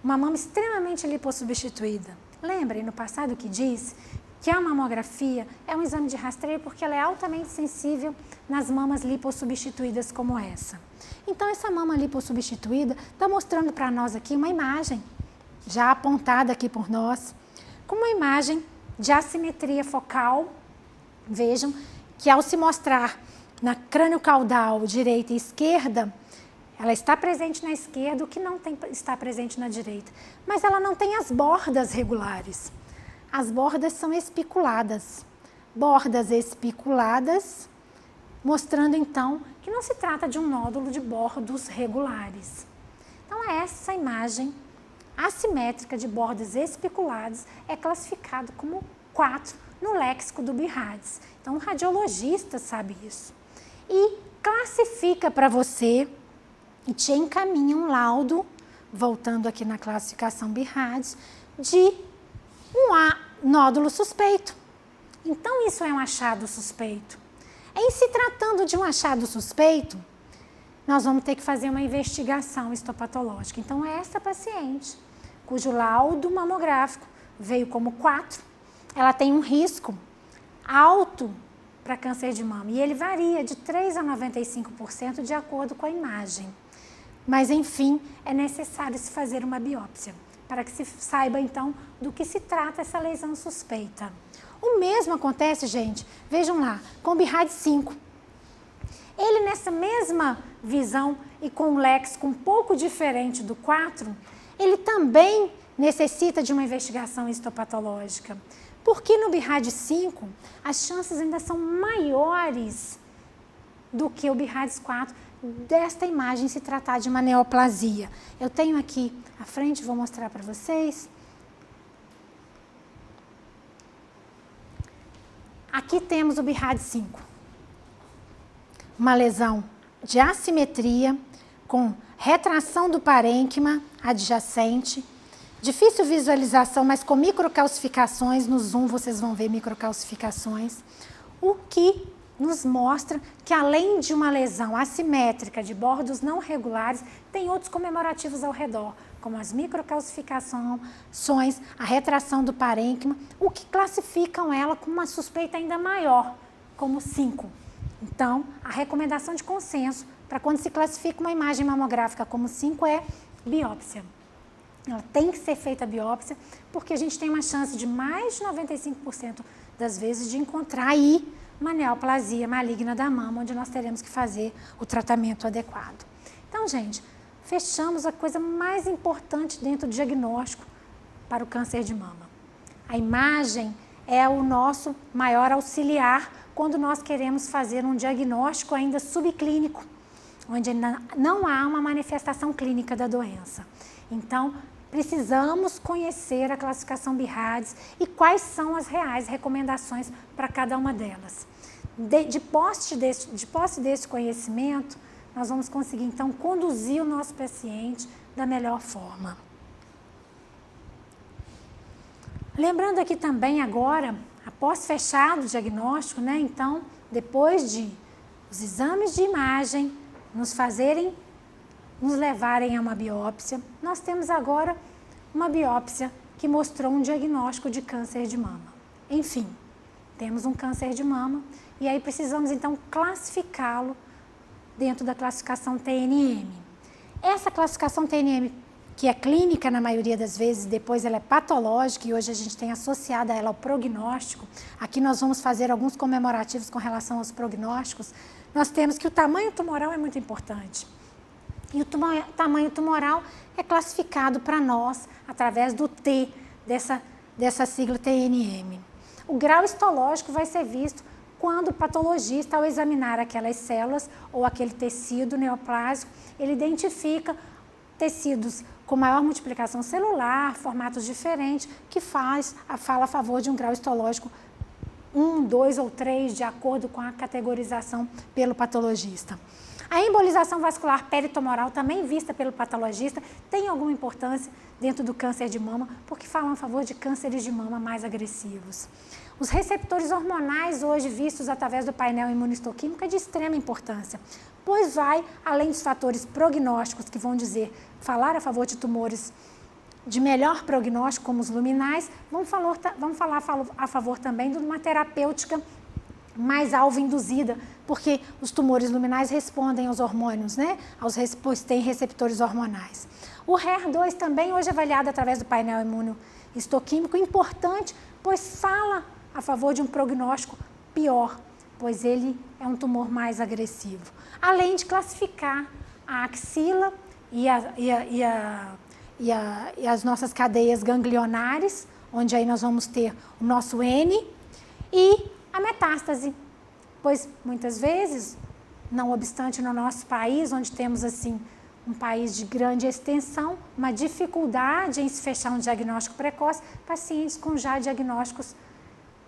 Speaker 1: uma mama extremamente lipossubstituída. Lembrem, no passado que disse que a mamografia é um exame de rastreio porque ela é altamente sensível nas mamas lipossubstituídas como essa. Então, essa mama lipossubstituída está mostrando para nós aqui uma imagem já apontada aqui por nós, com uma imagem de assimetria focal. Vejam que ao se mostrar na crânio-caudal direita e esquerda, ela está presente na esquerda, o que não está presente na direita. Mas ela não tem as bordas regulares. As bordas são espiculadas. Bordas espiculadas, mostrando então que não se trata de um nódulo de bordos regulares. Então, essa imagem assimétrica de bordas espiculadas é classificado como 4 no léxico do BIRADS. Então, o radiologista sabe isso. E classifica para você e te encaminha um laudo, voltando aqui na classificação BIRADS, de um nódulo suspeito. Então, isso é um achado suspeito. Em se tratando de um achado suspeito, nós vamos ter que fazer uma investigação histopatológica. Então, essa paciente, cujo laudo mamográfico veio como 4, ela tem um risco alto para câncer de mama. E ele varia de 3% a 95% de acordo com a imagem. Mas, enfim, é necessário se fazer uma biópsia, para que se saiba, então, do que se trata essa lesão suspeita. O mesmo acontece, gente, vejam lá, com o BIRADS 5. Ele, nessa mesma visão e com um léxico um pouco diferente do 4, ele também necessita de uma investigação histopatológica. Porque no BIRADS 5, as chances ainda são maiores do que o BIRADS 4 desta imagem se tratar de uma neoplasia. Eu tenho aqui à frente, vou mostrar para vocês. Aqui temos o BIRADS 5. Uma lesão de assimetria com retração do parênquima adjacente, difícil visualização, mas com microcalcificações. No zoom vocês vão ver microcalcificações, o que nos mostra que além de uma lesão assimétrica de bordos não regulares, tem outros comemorativos ao redor, como as microcalcificações, a retração do parênquima, o que classificam ela com uma suspeita ainda maior, como 5. Então, a recomendação de consenso para quando se classifica uma imagem mamográfica como 5 é biópsia. Ela tem que ser feita a biópsia, porque a gente tem uma chance de mais de 95% das vezes de encontrar aí uma neoplasia maligna da mama, onde nós teremos que fazer o tratamento adequado. Então, gente, fechamos a coisa mais importante dentro do diagnóstico para o câncer de mama. A imagem é o nosso maior auxiliar quando nós queremos fazer um diagnóstico ainda subclínico, onde ainda não há uma manifestação clínica da doença. Então, precisamos conhecer a classificação BIRADS e quais são as reais recomendações para cada uma delas. De posse desse conhecimento, nós vamos conseguir, então, conduzir o nosso paciente da melhor forma. Lembrando aqui também agora, após fechado o diagnóstico, né? Então, depois de os exames de imagem nos levarem a uma biópsia, nós temos agora uma biópsia que mostrou um diagnóstico de câncer de mama. Enfim, temos um câncer de mama e aí precisamos então classificá-lo dentro da classificação TNM. Essa classificação TNM, que é clínica na maioria das vezes, depois ela é patológica e hoje a gente tem associada ela ao prognóstico. Aqui nós vamos fazer alguns comemorativos com relação aos prognósticos. Nós temos que o tamanho tumoral é muito importante. E o tamanho tumoral é classificado para nós através do T, dessa sigla TNM. O grau histológico vai ser visto quando o patologista, ao examinar aquelas células ou aquele tecido neoplásico, ele identifica tecidos com maior multiplicação celular, formatos diferentes, que fala a favor de um grau histológico 1, 2 ou 3, de acordo com a categorização pelo patologista. A embolização vascular peritomoral, também vista pelo patologista, tem alguma importância dentro do câncer de mama, porque falam a favor de cânceres de mama mais agressivos. Os receptores hormonais, hoje vistos através do painel imunistoquímico, é de extrema importância, pois vai, além dos fatores prognósticos, que vão falar a favor de tumores de melhor prognóstico, como os luminais, vamos falar a favor também de uma terapêutica mais alvo-induzida, porque os tumores luminais respondem aos hormônios, né? Pois têm receptores hormonais. O HER2 também hoje é avaliado através do painel imunohistoquímico, importante, pois fala a favor de um prognóstico pior, pois ele é um tumor mais agressivo. Além de classificar a axila e as nossas cadeias ganglionares, onde aí nós vamos ter o nosso N, e a metástase, pois muitas vezes, não obstante no nosso país, onde temos assim um país de grande extensão, uma dificuldade em se fechar um diagnóstico precoce, pacientes com já diagnósticos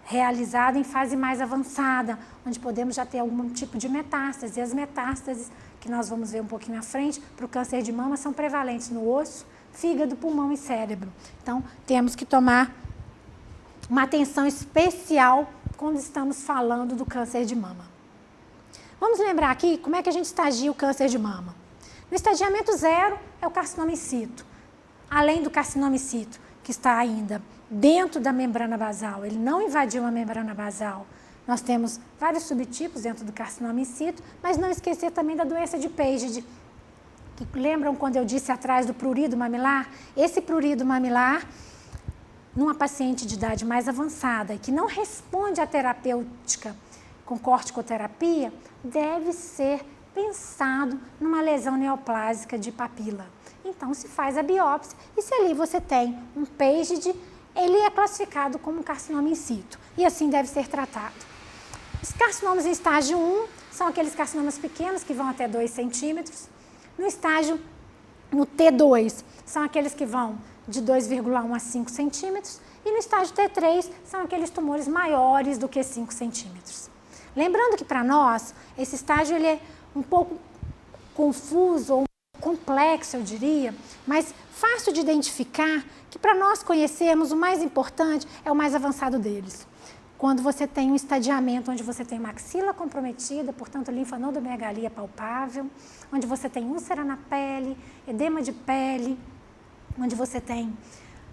Speaker 1: realizados em fase mais avançada, onde podemos já ter algum tipo de metástase. E as metástases, que nós vamos ver um pouquinho à frente, para o câncer de mama, são prevalentes no osso, fígado, pulmão e cérebro. Então, temos que tomar uma atenção especial quando estamos falando do câncer de mama. Vamos lembrar aqui como é que a gente estagia o câncer de mama. No estadiamento 0 é o carcinoma in situ. Além do carcinoma in situ, que está ainda dentro da membrana basal, ele não invadiu a membrana basal. Nós temos vários subtipos dentro do carcinoma in situ, mas não esquecer também da doença de Paget, que lembram quando eu disse atrás do prurido mamilar? Esse prurido mamilar, numa paciente de idade mais avançada e que não responde à terapêutica com corticoterapia, deve ser pensado numa lesão neoplásica de papila. Então, se faz a biópsia e se ali você tem um Paget, ele é classificado como carcinoma in situ e assim deve ser tratado. Os carcinomas em estágio 1 são aqueles carcinomas pequenos que vão até 2 centímetros. No T2, são aqueles que vão de 2,1 a 5 centímetros. E no estágio T3, são aqueles tumores maiores do que 5 centímetros. Lembrando que para nós, esse estágio ele é um pouco confuso ou complexo, eu diria, mas fácil de identificar, que para nós conhecermos, o mais importante é o mais avançado deles. Quando você tem um estadiamento onde você tem uma axila comprometida, portanto, linfonodomegalia palpável, onde você tem úlcera na pele, edema de pele, onde você tem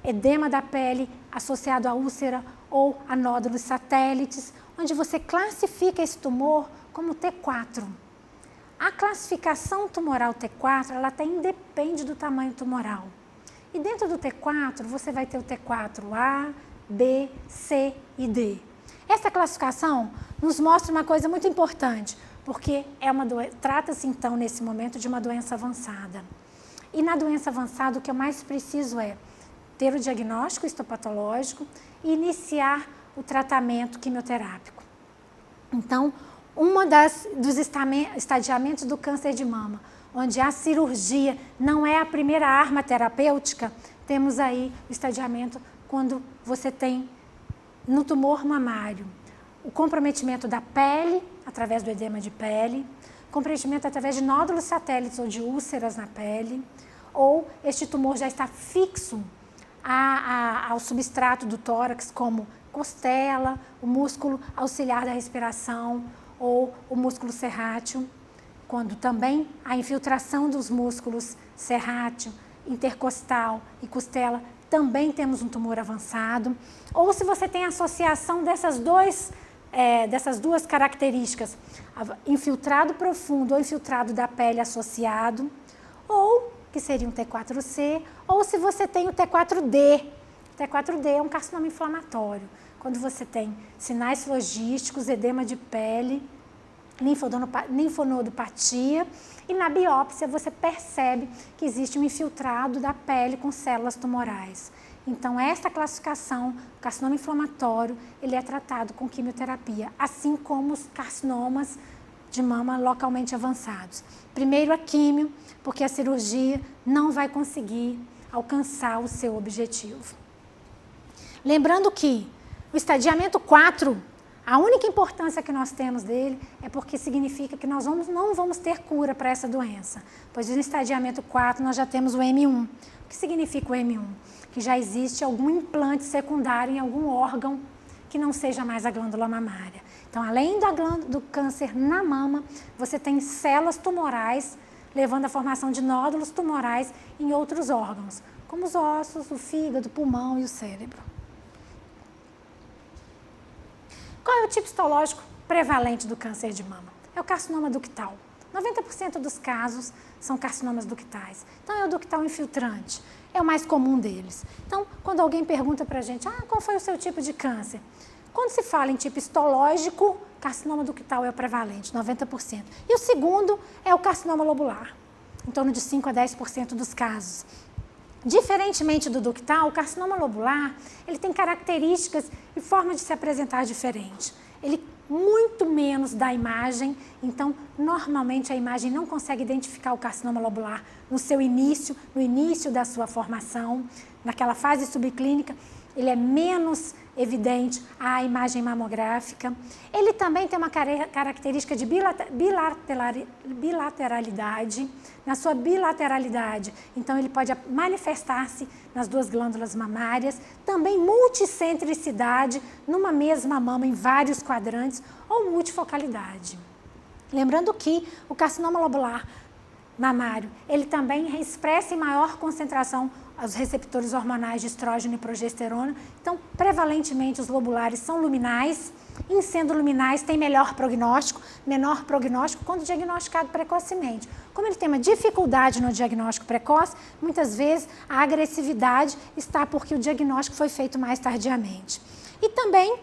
Speaker 1: edema da pele associado à úlcera ou a nódulos satélites, onde você classifica esse tumor como T4. A classificação tumoral T4, ela até independe do tamanho tumoral. E dentro do T4, você vai ter o T4A, B, C e D. Essa classificação nos mostra uma coisa muito importante, porque trata-se então, nesse momento, de uma doença avançada. E na doença avançada, o que eu mais preciso é ter o diagnóstico histopatológico e iniciar o tratamento quimioterápico. Então, dos estadiamentos do câncer de mama, onde a cirurgia não é a primeira arma terapêutica, temos aí o estadiamento quando você tem no tumor mamário o comprometimento da pele, através do edema de pele, comprometimento através de nódulos satélites ou de úlceras na pele, ou este tumor já está fixo ao substrato do tórax, como costela, o músculo auxiliar da respiração ou o músculo serrátil, quando também a infiltração dos músculos serrátil, intercostal e costela, também temos um tumor avançado. Ou se você tem associação dessas duas características, infiltrado profundo ou infiltrado da pele associado, ou que seria um T4C, ou se você tem o T4D. O T4D é um carcinoma inflamatório, quando você tem sinais flogísticos, edema de pele, linfonodopatia, e na biópsia você percebe que existe um infiltrado da pele com células tumorais. Então, esta classificação, carcinoma inflamatório, ele é tratado com quimioterapia, assim como os carcinomas de mama localmente avançados. Primeiro a químio, porque a cirurgia não vai conseguir alcançar o seu objetivo. Lembrando que o estadiamento 4, a única importância que nós temos dele é porque significa que nós não vamos ter cura para essa doença, pois no estadiamento 4 nós já temos o M1. O que significa o M1? Que já existe algum implante secundário em algum órgão que não seja mais a glândula mamária. Então, além do câncer na mama, você tem células tumorais levando à formação de nódulos tumorais em outros órgãos, como os ossos, o fígado, o pulmão e o cérebro. Qual é o tipo histológico prevalente do câncer de mama? É o carcinoma ductal. 90% dos casos são carcinomas ductais. Então, é o ductal infiltrante, é o mais comum deles. Então, quando alguém pergunta para a gente, qual foi o seu tipo de câncer? Quando se fala em tipo histológico, carcinoma ductal é o prevalente, 90%. E o segundo é o carcinoma lobular, em torno de 5 a 10% dos casos. Diferentemente do ductal, o carcinoma lobular, ele tem características e forma de se apresentar diferente. Ele muito menos da imagem, então, normalmente a imagem não consegue identificar o carcinoma lobular no seu início, no início da sua formação, naquela fase subclínica, ele é menos evidente à imagem mamográfica. Ele também tem uma característica de bilateralidade, na sua bilateralidade, então ele pode manifestar-se nas duas glândulas mamárias, também multicentricidade, numa mesma mama em vários quadrantes, ou multifocalidade. Lembrando que o carcinoma lobular mamário, ele também expressa em maior concentração os receptores hormonais de estrógeno e progesterona. Então, prevalentemente, os lobulares são luminais. Em sendo luminais, tem menor prognóstico quando diagnosticado precocemente. Como ele tem uma dificuldade no diagnóstico precoce, muitas vezes a agressividade está porque o diagnóstico foi feito mais tardiamente. E também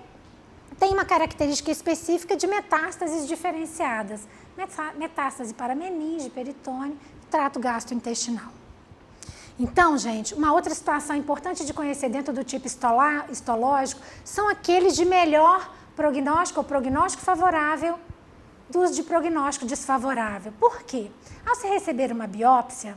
Speaker 1: tem uma característica específica de metástases diferenciadas. Metástase para meninge, peritônio, trato gastrointestinal. Então, gente, uma outra situação importante de conhecer dentro do tipo histológico são aqueles de melhor prognóstico ou prognóstico favorável dos de prognóstico desfavorável. Por quê? Ao se receber uma biópsia,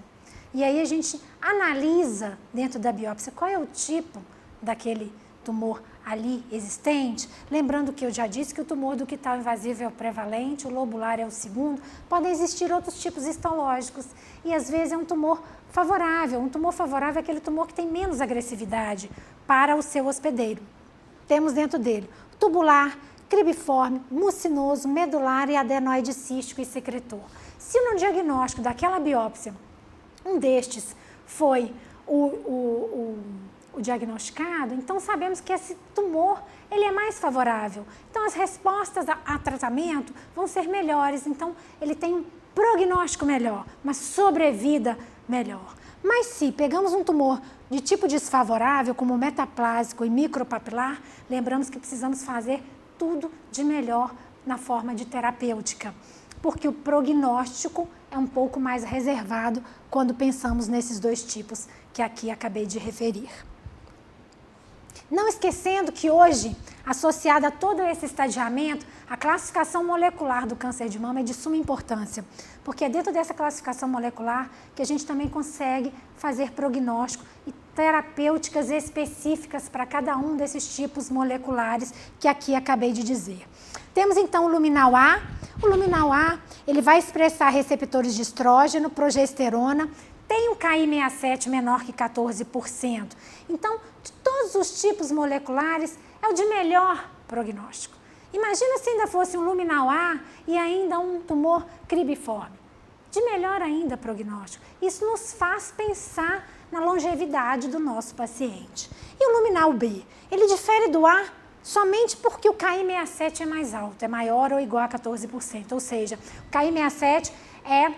Speaker 1: e aí a gente analisa dentro da biópsia qual é o tipo daquele tumor ali existente, lembrando que eu já disse que o tumor ductal invasivo é o prevalente, o lobular é o segundo, podem existir outros tipos histológicos e às vezes é um tumor favorável. Um tumor favorável é aquele tumor que tem menos agressividade para o seu hospedeiro. Temos dentro dele tubular, cribiforme, mucinoso, medular e adenoide cístico e secretor. Se no diagnóstico daquela biópsia um destes foi o diagnosticado, então sabemos que esse tumor ele é mais favorável. Então as respostas a tratamento vão ser melhores, então ele tem um prognóstico melhor, uma sobrevida melhor. Mas se pegamos um tumor de tipo desfavorável, como metaplásico e micropapilar, lembramos que precisamos fazer tudo de melhor na forma de terapêutica, porque o prognóstico é um pouco mais reservado quando pensamos nesses dois tipos que aqui acabei de referir. Não esquecendo que hoje, associada a todo esse estadiamento, a classificação molecular do câncer de mama é de suma importância, porque é dentro dessa classificação molecular que a gente também consegue fazer prognóstico e terapêuticas específicas para cada um desses tipos moleculares que aqui acabei de dizer. Temos então o luminal A. O luminal A, ele vai expressar receptores de estrógeno, progesterona, tem um Ki67 menor que 14%. Então, de todos os tipos moleculares, é o de melhor prognóstico. Imagina se ainda fosse um luminal A e ainda um tumor cribiforme. De melhor ainda prognóstico. Isso nos faz pensar na longevidade do nosso paciente. E o luminal B? Ele difere do A somente porque o Ki67 é mais alto, é maior ou igual a 14%. Ou seja, o Ki67 é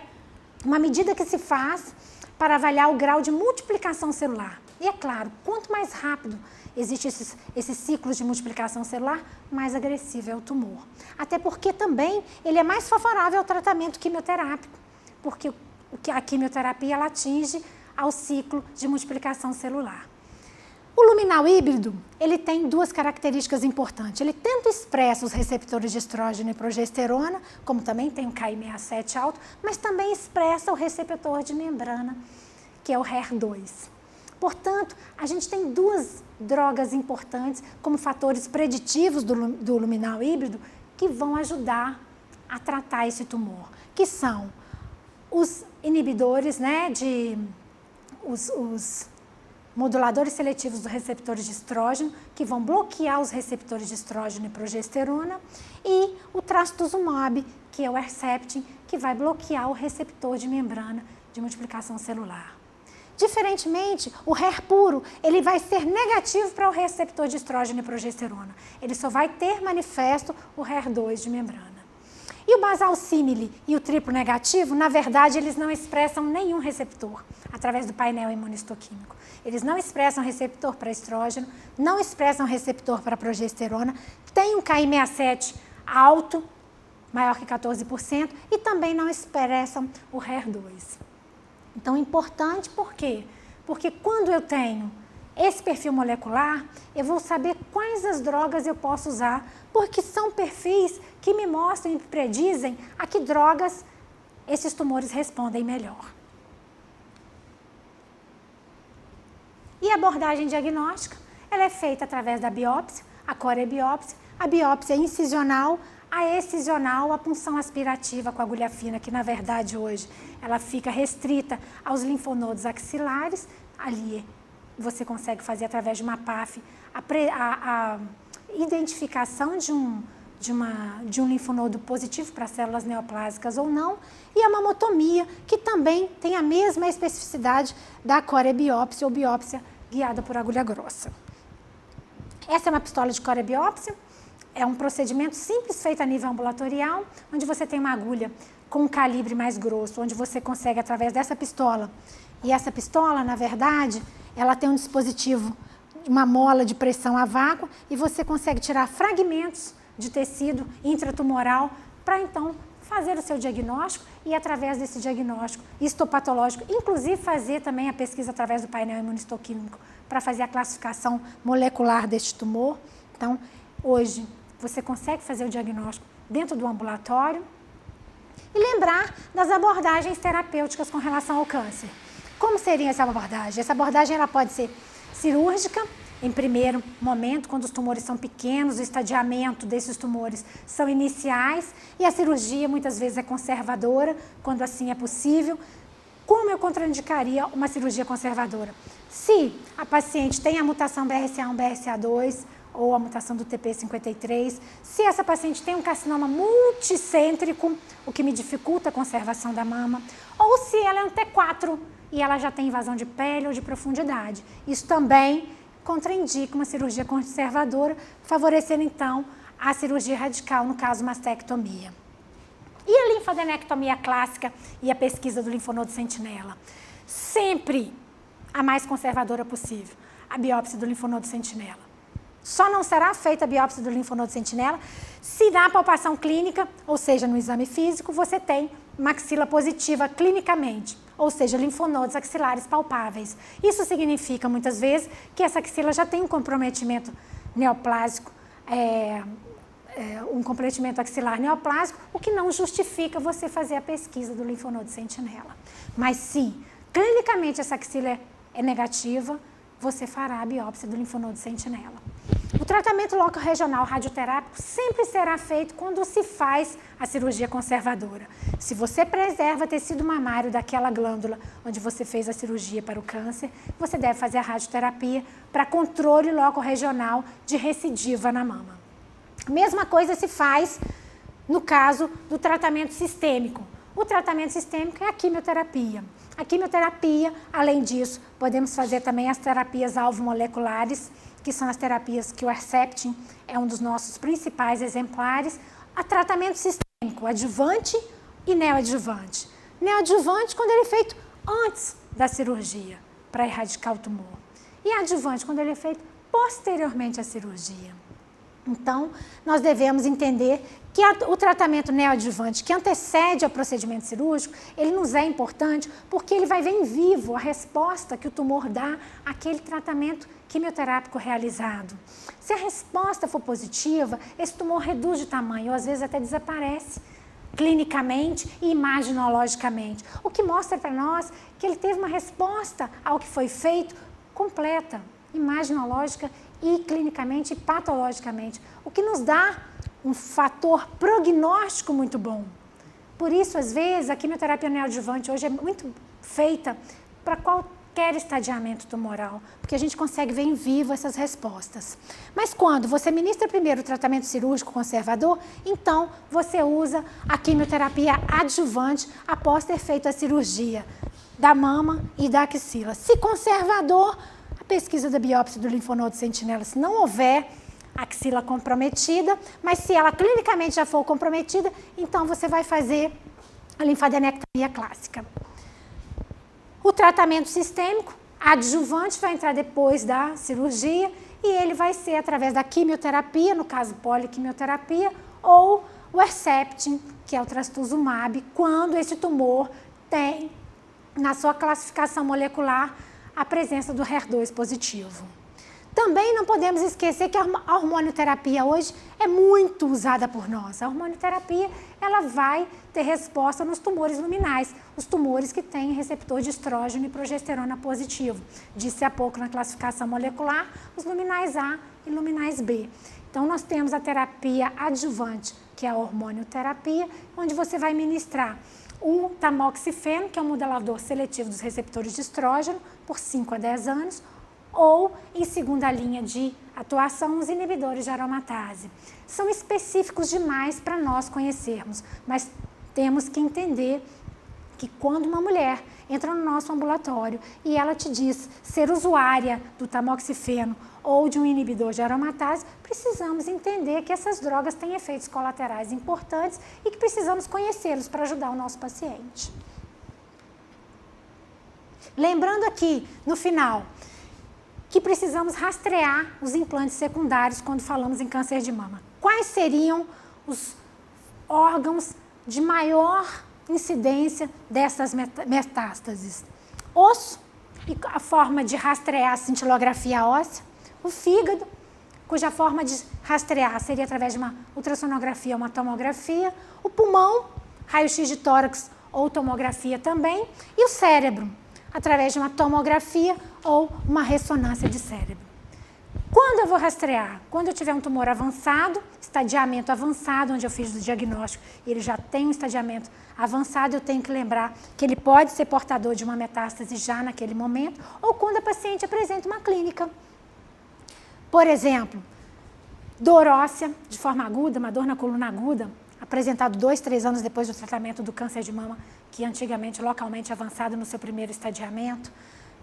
Speaker 1: uma medida que se faz para avaliar o grau de multiplicação celular. E é claro, quanto mais rápido existe esses ciclos de multiplicação celular, mais agressivo é o tumor. Até porque também ele é mais favorável ao tratamento quimioterápico, porque a quimioterapia ela atinge ao ciclo de multiplicação celular. O luminal híbrido, ele tem duas características importantes. Ele tanto expressa os receptores de estrógeno e progesterona, como também tem o Ki67 alto, mas também expressa o receptor de membrana, que é o HER2. Portanto, a gente tem duas drogas importantes como fatores preditivos do luminal híbrido que vão ajudar a tratar esse tumor, que são os inibidores, os moduladores seletivos dos receptores de estrógeno, que vão bloquear os receptores de estrógeno e progesterona, e o trastuzumab, que é o Herceptin, que vai bloquear o receptor de membrana de multiplicação celular. Diferentemente, o HER puro, ele vai ser negativo para o receptor de estrógeno e progesterona. Ele só vai ter manifesto o HER2 de membrana. E o basal símile e o triplo negativo, na verdade, eles não expressam nenhum receptor através do painel imunistoquímico. Eles não expressam receptor para estrógeno, não expressam receptor para progesterona, tem um Ki67 alto, maior que 14%, e também não expressam o HER2. Então, importante por quê? Porque quando eu tenho esse perfil molecular, eu vou saber quais as drogas eu posso usar, porque são perfis que me mostram e me predizem a que drogas esses tumores respondem melhor. E a abordagem diagnóstica, ela é feita através da biópsia, a corebiópsia, a biópsia incisional, a excisional, a punção aspirativa com agulha fina, que na verdade hoje ela fica restrita aos linfonodos axilares, ali você consegue fazer através de uma PAF a identificação de um linfonodo positivo para células neoplásicas ou não, e a mamotomia, que também tem a mesma especificidade da corebiópsia ou biópsia guiada por agulha grossa. Essa é uma pistola de corebiópsia, é um procedimento simples feito a nível ambulatorial, onde você tem uma agulha com um calibre mais grosso, onde você consegue através dessa pistola. E essa pistola, na verdade, ela tem um dispositivo, uma mola de pressão a vácuo, e você consegue tirar fragmentos de tecido intratumoral para então fazer o seu diagnóstico e através desse diagnóstico histopatológico, inclusive fazer também a pesquisa através do painel imunistoquímico para fazer a classificação molecular deste tumor. Então, hoje, você consegue fazer o diagnóstico dentro do ambulatório e lembrar das abordagens terapêuticas com relação ao câncer. Como seria essa abordagem? Essa abordagem ela pode ser cirúrgica, em primeiro momento, quando os tumores são pequenos, o estadiamento desses tumores são iniciais e a cirurgia muitas vezes é conservadora, quando assim é possível. Como eu contraindicaria uma cirurgia conservadora? Se a paciente tem a mutação BRCA1, BRCA2 ou a mutação do TP53, se essa paciente tem um carcinoma multicêntrico, o que me dificulta a conservação da mama, ou se ela é um T4 e ela já tem invasão de pele ou de profundidade. Isso também contraindica uma cirurgia conservadora, favorecendo então a cirurgia radical, no caso mastectomia. E a linfadenectomia clássica e a pesquisa do linfonodo sentinela? Sempre a mais conservadora possível, a biópsia do linfonodo sentinela. Só não será feita a biópsia do linfonodo sentinela se na palpação clínica, ou seja, no exame físico, você tem maxila positiva clinicamente, ou seja, linfonodos axilares palpáveis. Isso significa, muitas vezes, que essa axila já tem um comprometimento neoplásico, um comprometimento axilar neoplásico, o que não justifica você fazer a pesquisa do linfonodo sentinela. Mas sim, clinicamente essa axila é negativa, você fará a biópsia do linfonodo sentinela. O tratamento loco-regional radioterápico sempre será feito quando se faz a cirurgia conservadora. Se você preserva tecido mamário daquela glândula onde você fez a cirurgia para o câncer, você deve fazer a radioterapia para controle loco-regional de recidiva na mama. A mesma coisa se faz no caso do tratamento sistêmico. O tratamento sistêmico é a quimioterapia. A quimioterapia, além disso, podemos fazer também as terapias alvo-moleculares, que são as terapias que o Herceptin é um dos nossos principais exemplares. A tratamento sistêmico, adjuvante e neoadjuvante. Neoadjuvante quando ele é feito antes da cirurgia, para erradicar o tumor. E adjuvante quando ele é feito posteriormente à cirurgia. Então, nós devemos entender que o tratamento neoadjuvante que antecede ao procedimento cirúrgico, ele nos é importante porque ele vai ver em vivo a resposta que o tumor dá àquele tratamento quimioterápico realizado. Se a resposta for positiva, esse tumor reduz de tamanho, ou às vezes até desaparece clinicamente e imaginologicamente, o que mostra para nós que ele teve uma resposta ao que foi feito completa, imaginológica e clinicamente e patologicamente, o que nos dá um fator prognóstico muito bom. Por isso, às vezes, a quimioterapia neoadjuvante hoje é muito feita para qualquer estadiamento tumoral, porque a gente consegue ver em vivo essas respostas. Mas quando você ministra primeiro o tratamento cirúrgico conservador, então você usa a quimioterapia adjuvante após ter feito a cirurgia da mama e da axila. Se conservador, a pesquisa da biópsia do linfonodo sentinela, se não houver axila comprometida, mas se ela clinicamente já for comprometida, então você vai fazer a linfadenectomia clássica. O tratamento sistêmico adjuvante vai entrar depois da cirurgia e ele vai ser através da quimioterapia, no caso poliquimioterapia, ou o Herceptin, que é o trastuzumab, quando esse tumor tem na sua classificação molecular a presença do HER2 positivo. Também não podemos esquecer que a hormonioterapia hoje é muito usada por nós. A hormonioterapia, ela vai ter resposta nos tumores luminais, os tumores que têm receptor de estrógeno e progesterona positivo. Disse há pouco na classificação molecular, os luminais A e luminais B. Então, nós temos a terapia adjuvante, que é a hormonioterapia, onde você vai ministrar o tamoxifeno, que é um modulador seletivo dos receptores de estrógeno, por 5 a 10 anos, ou, em segunda linha de atuação, os inibidores de aromatase. São específicos demais para nós conhecermos, mas temos que entender que quando uma mulher entra no nosso ambulatório e ela te diz ser usuária do tamoxifeno ou de um inibidor de aromatase, precisamos entender que essas drogas têm efeitos colaterais importantes e que precisamos conhecê-los para ajudar o nosso paciente. Lembrando aqui, no final, que precisamos rastrear os implantes secundários quando falamos em câncer de mama. Quais seriam os órgãos de maior incidência dessas metástases? Osso, e a forma de rastrear a cintilografia óssea. O fígado, cuja forma de rastrear seria através de uma ultrassonografia ou uma tomografia. O pulmão, raio-x de tórax ou tomografia também. E o cérebro, através de uma tomografia ou uma ressonância de cérebro. Quando eu vou rastrear? Quando eu tiver um tumor avançado, estadiamento avançado, onde eu fiz o diagnóstico e ele já tem um estadiamento avançado, eu tenho que lembrar que ele pode ser portador de uma metástase já naquele momento, ou quando a paciente apresenta uma clínica. Por exemplo, dor óssea de forma aguda, uma dor na coluna aguda, apresentado 2, 3 anos depois do tratamento do câncer de mama, que antigamente localmente avançado no seu primeiro estadiamento.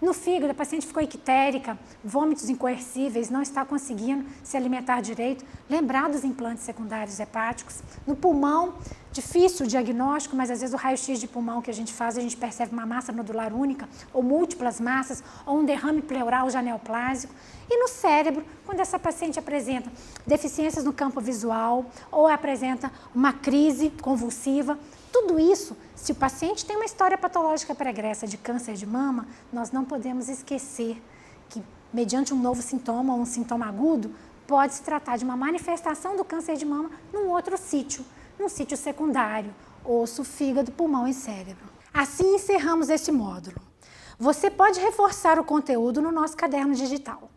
Speaker 1: No fígado, a paciente ficou ictérica, vômitos incoercíveis, não está conseguindo se alimentar direito. Lembrar dos implantes secundários hepáticos. No pulmão, difícil o diagnóstico, mas às vezes o raio-x de pulmão que a gente faz, a gente percebe uma massa nodular única, ou múltiplas massas, ou um derrame pleural já neoplásico. E no cérebro, quando essa paciente apresenta deficiências no campo visual, ou apresenta uma crise convulsiva, tudo isso, se o paciente tem uma história patológica pregressa de câncer de mama, nós não podemos esquecer que, mediante um novo sintoma ou um sintoma agudo, pode se tratar de uma manifestação do câncer de mama num outro sítio, num sítio secundário, osso, fígado, pulmão e cérebro. Assim encerramos este módulo. Você pode reforçar o conteúdo no nosso caderno digital.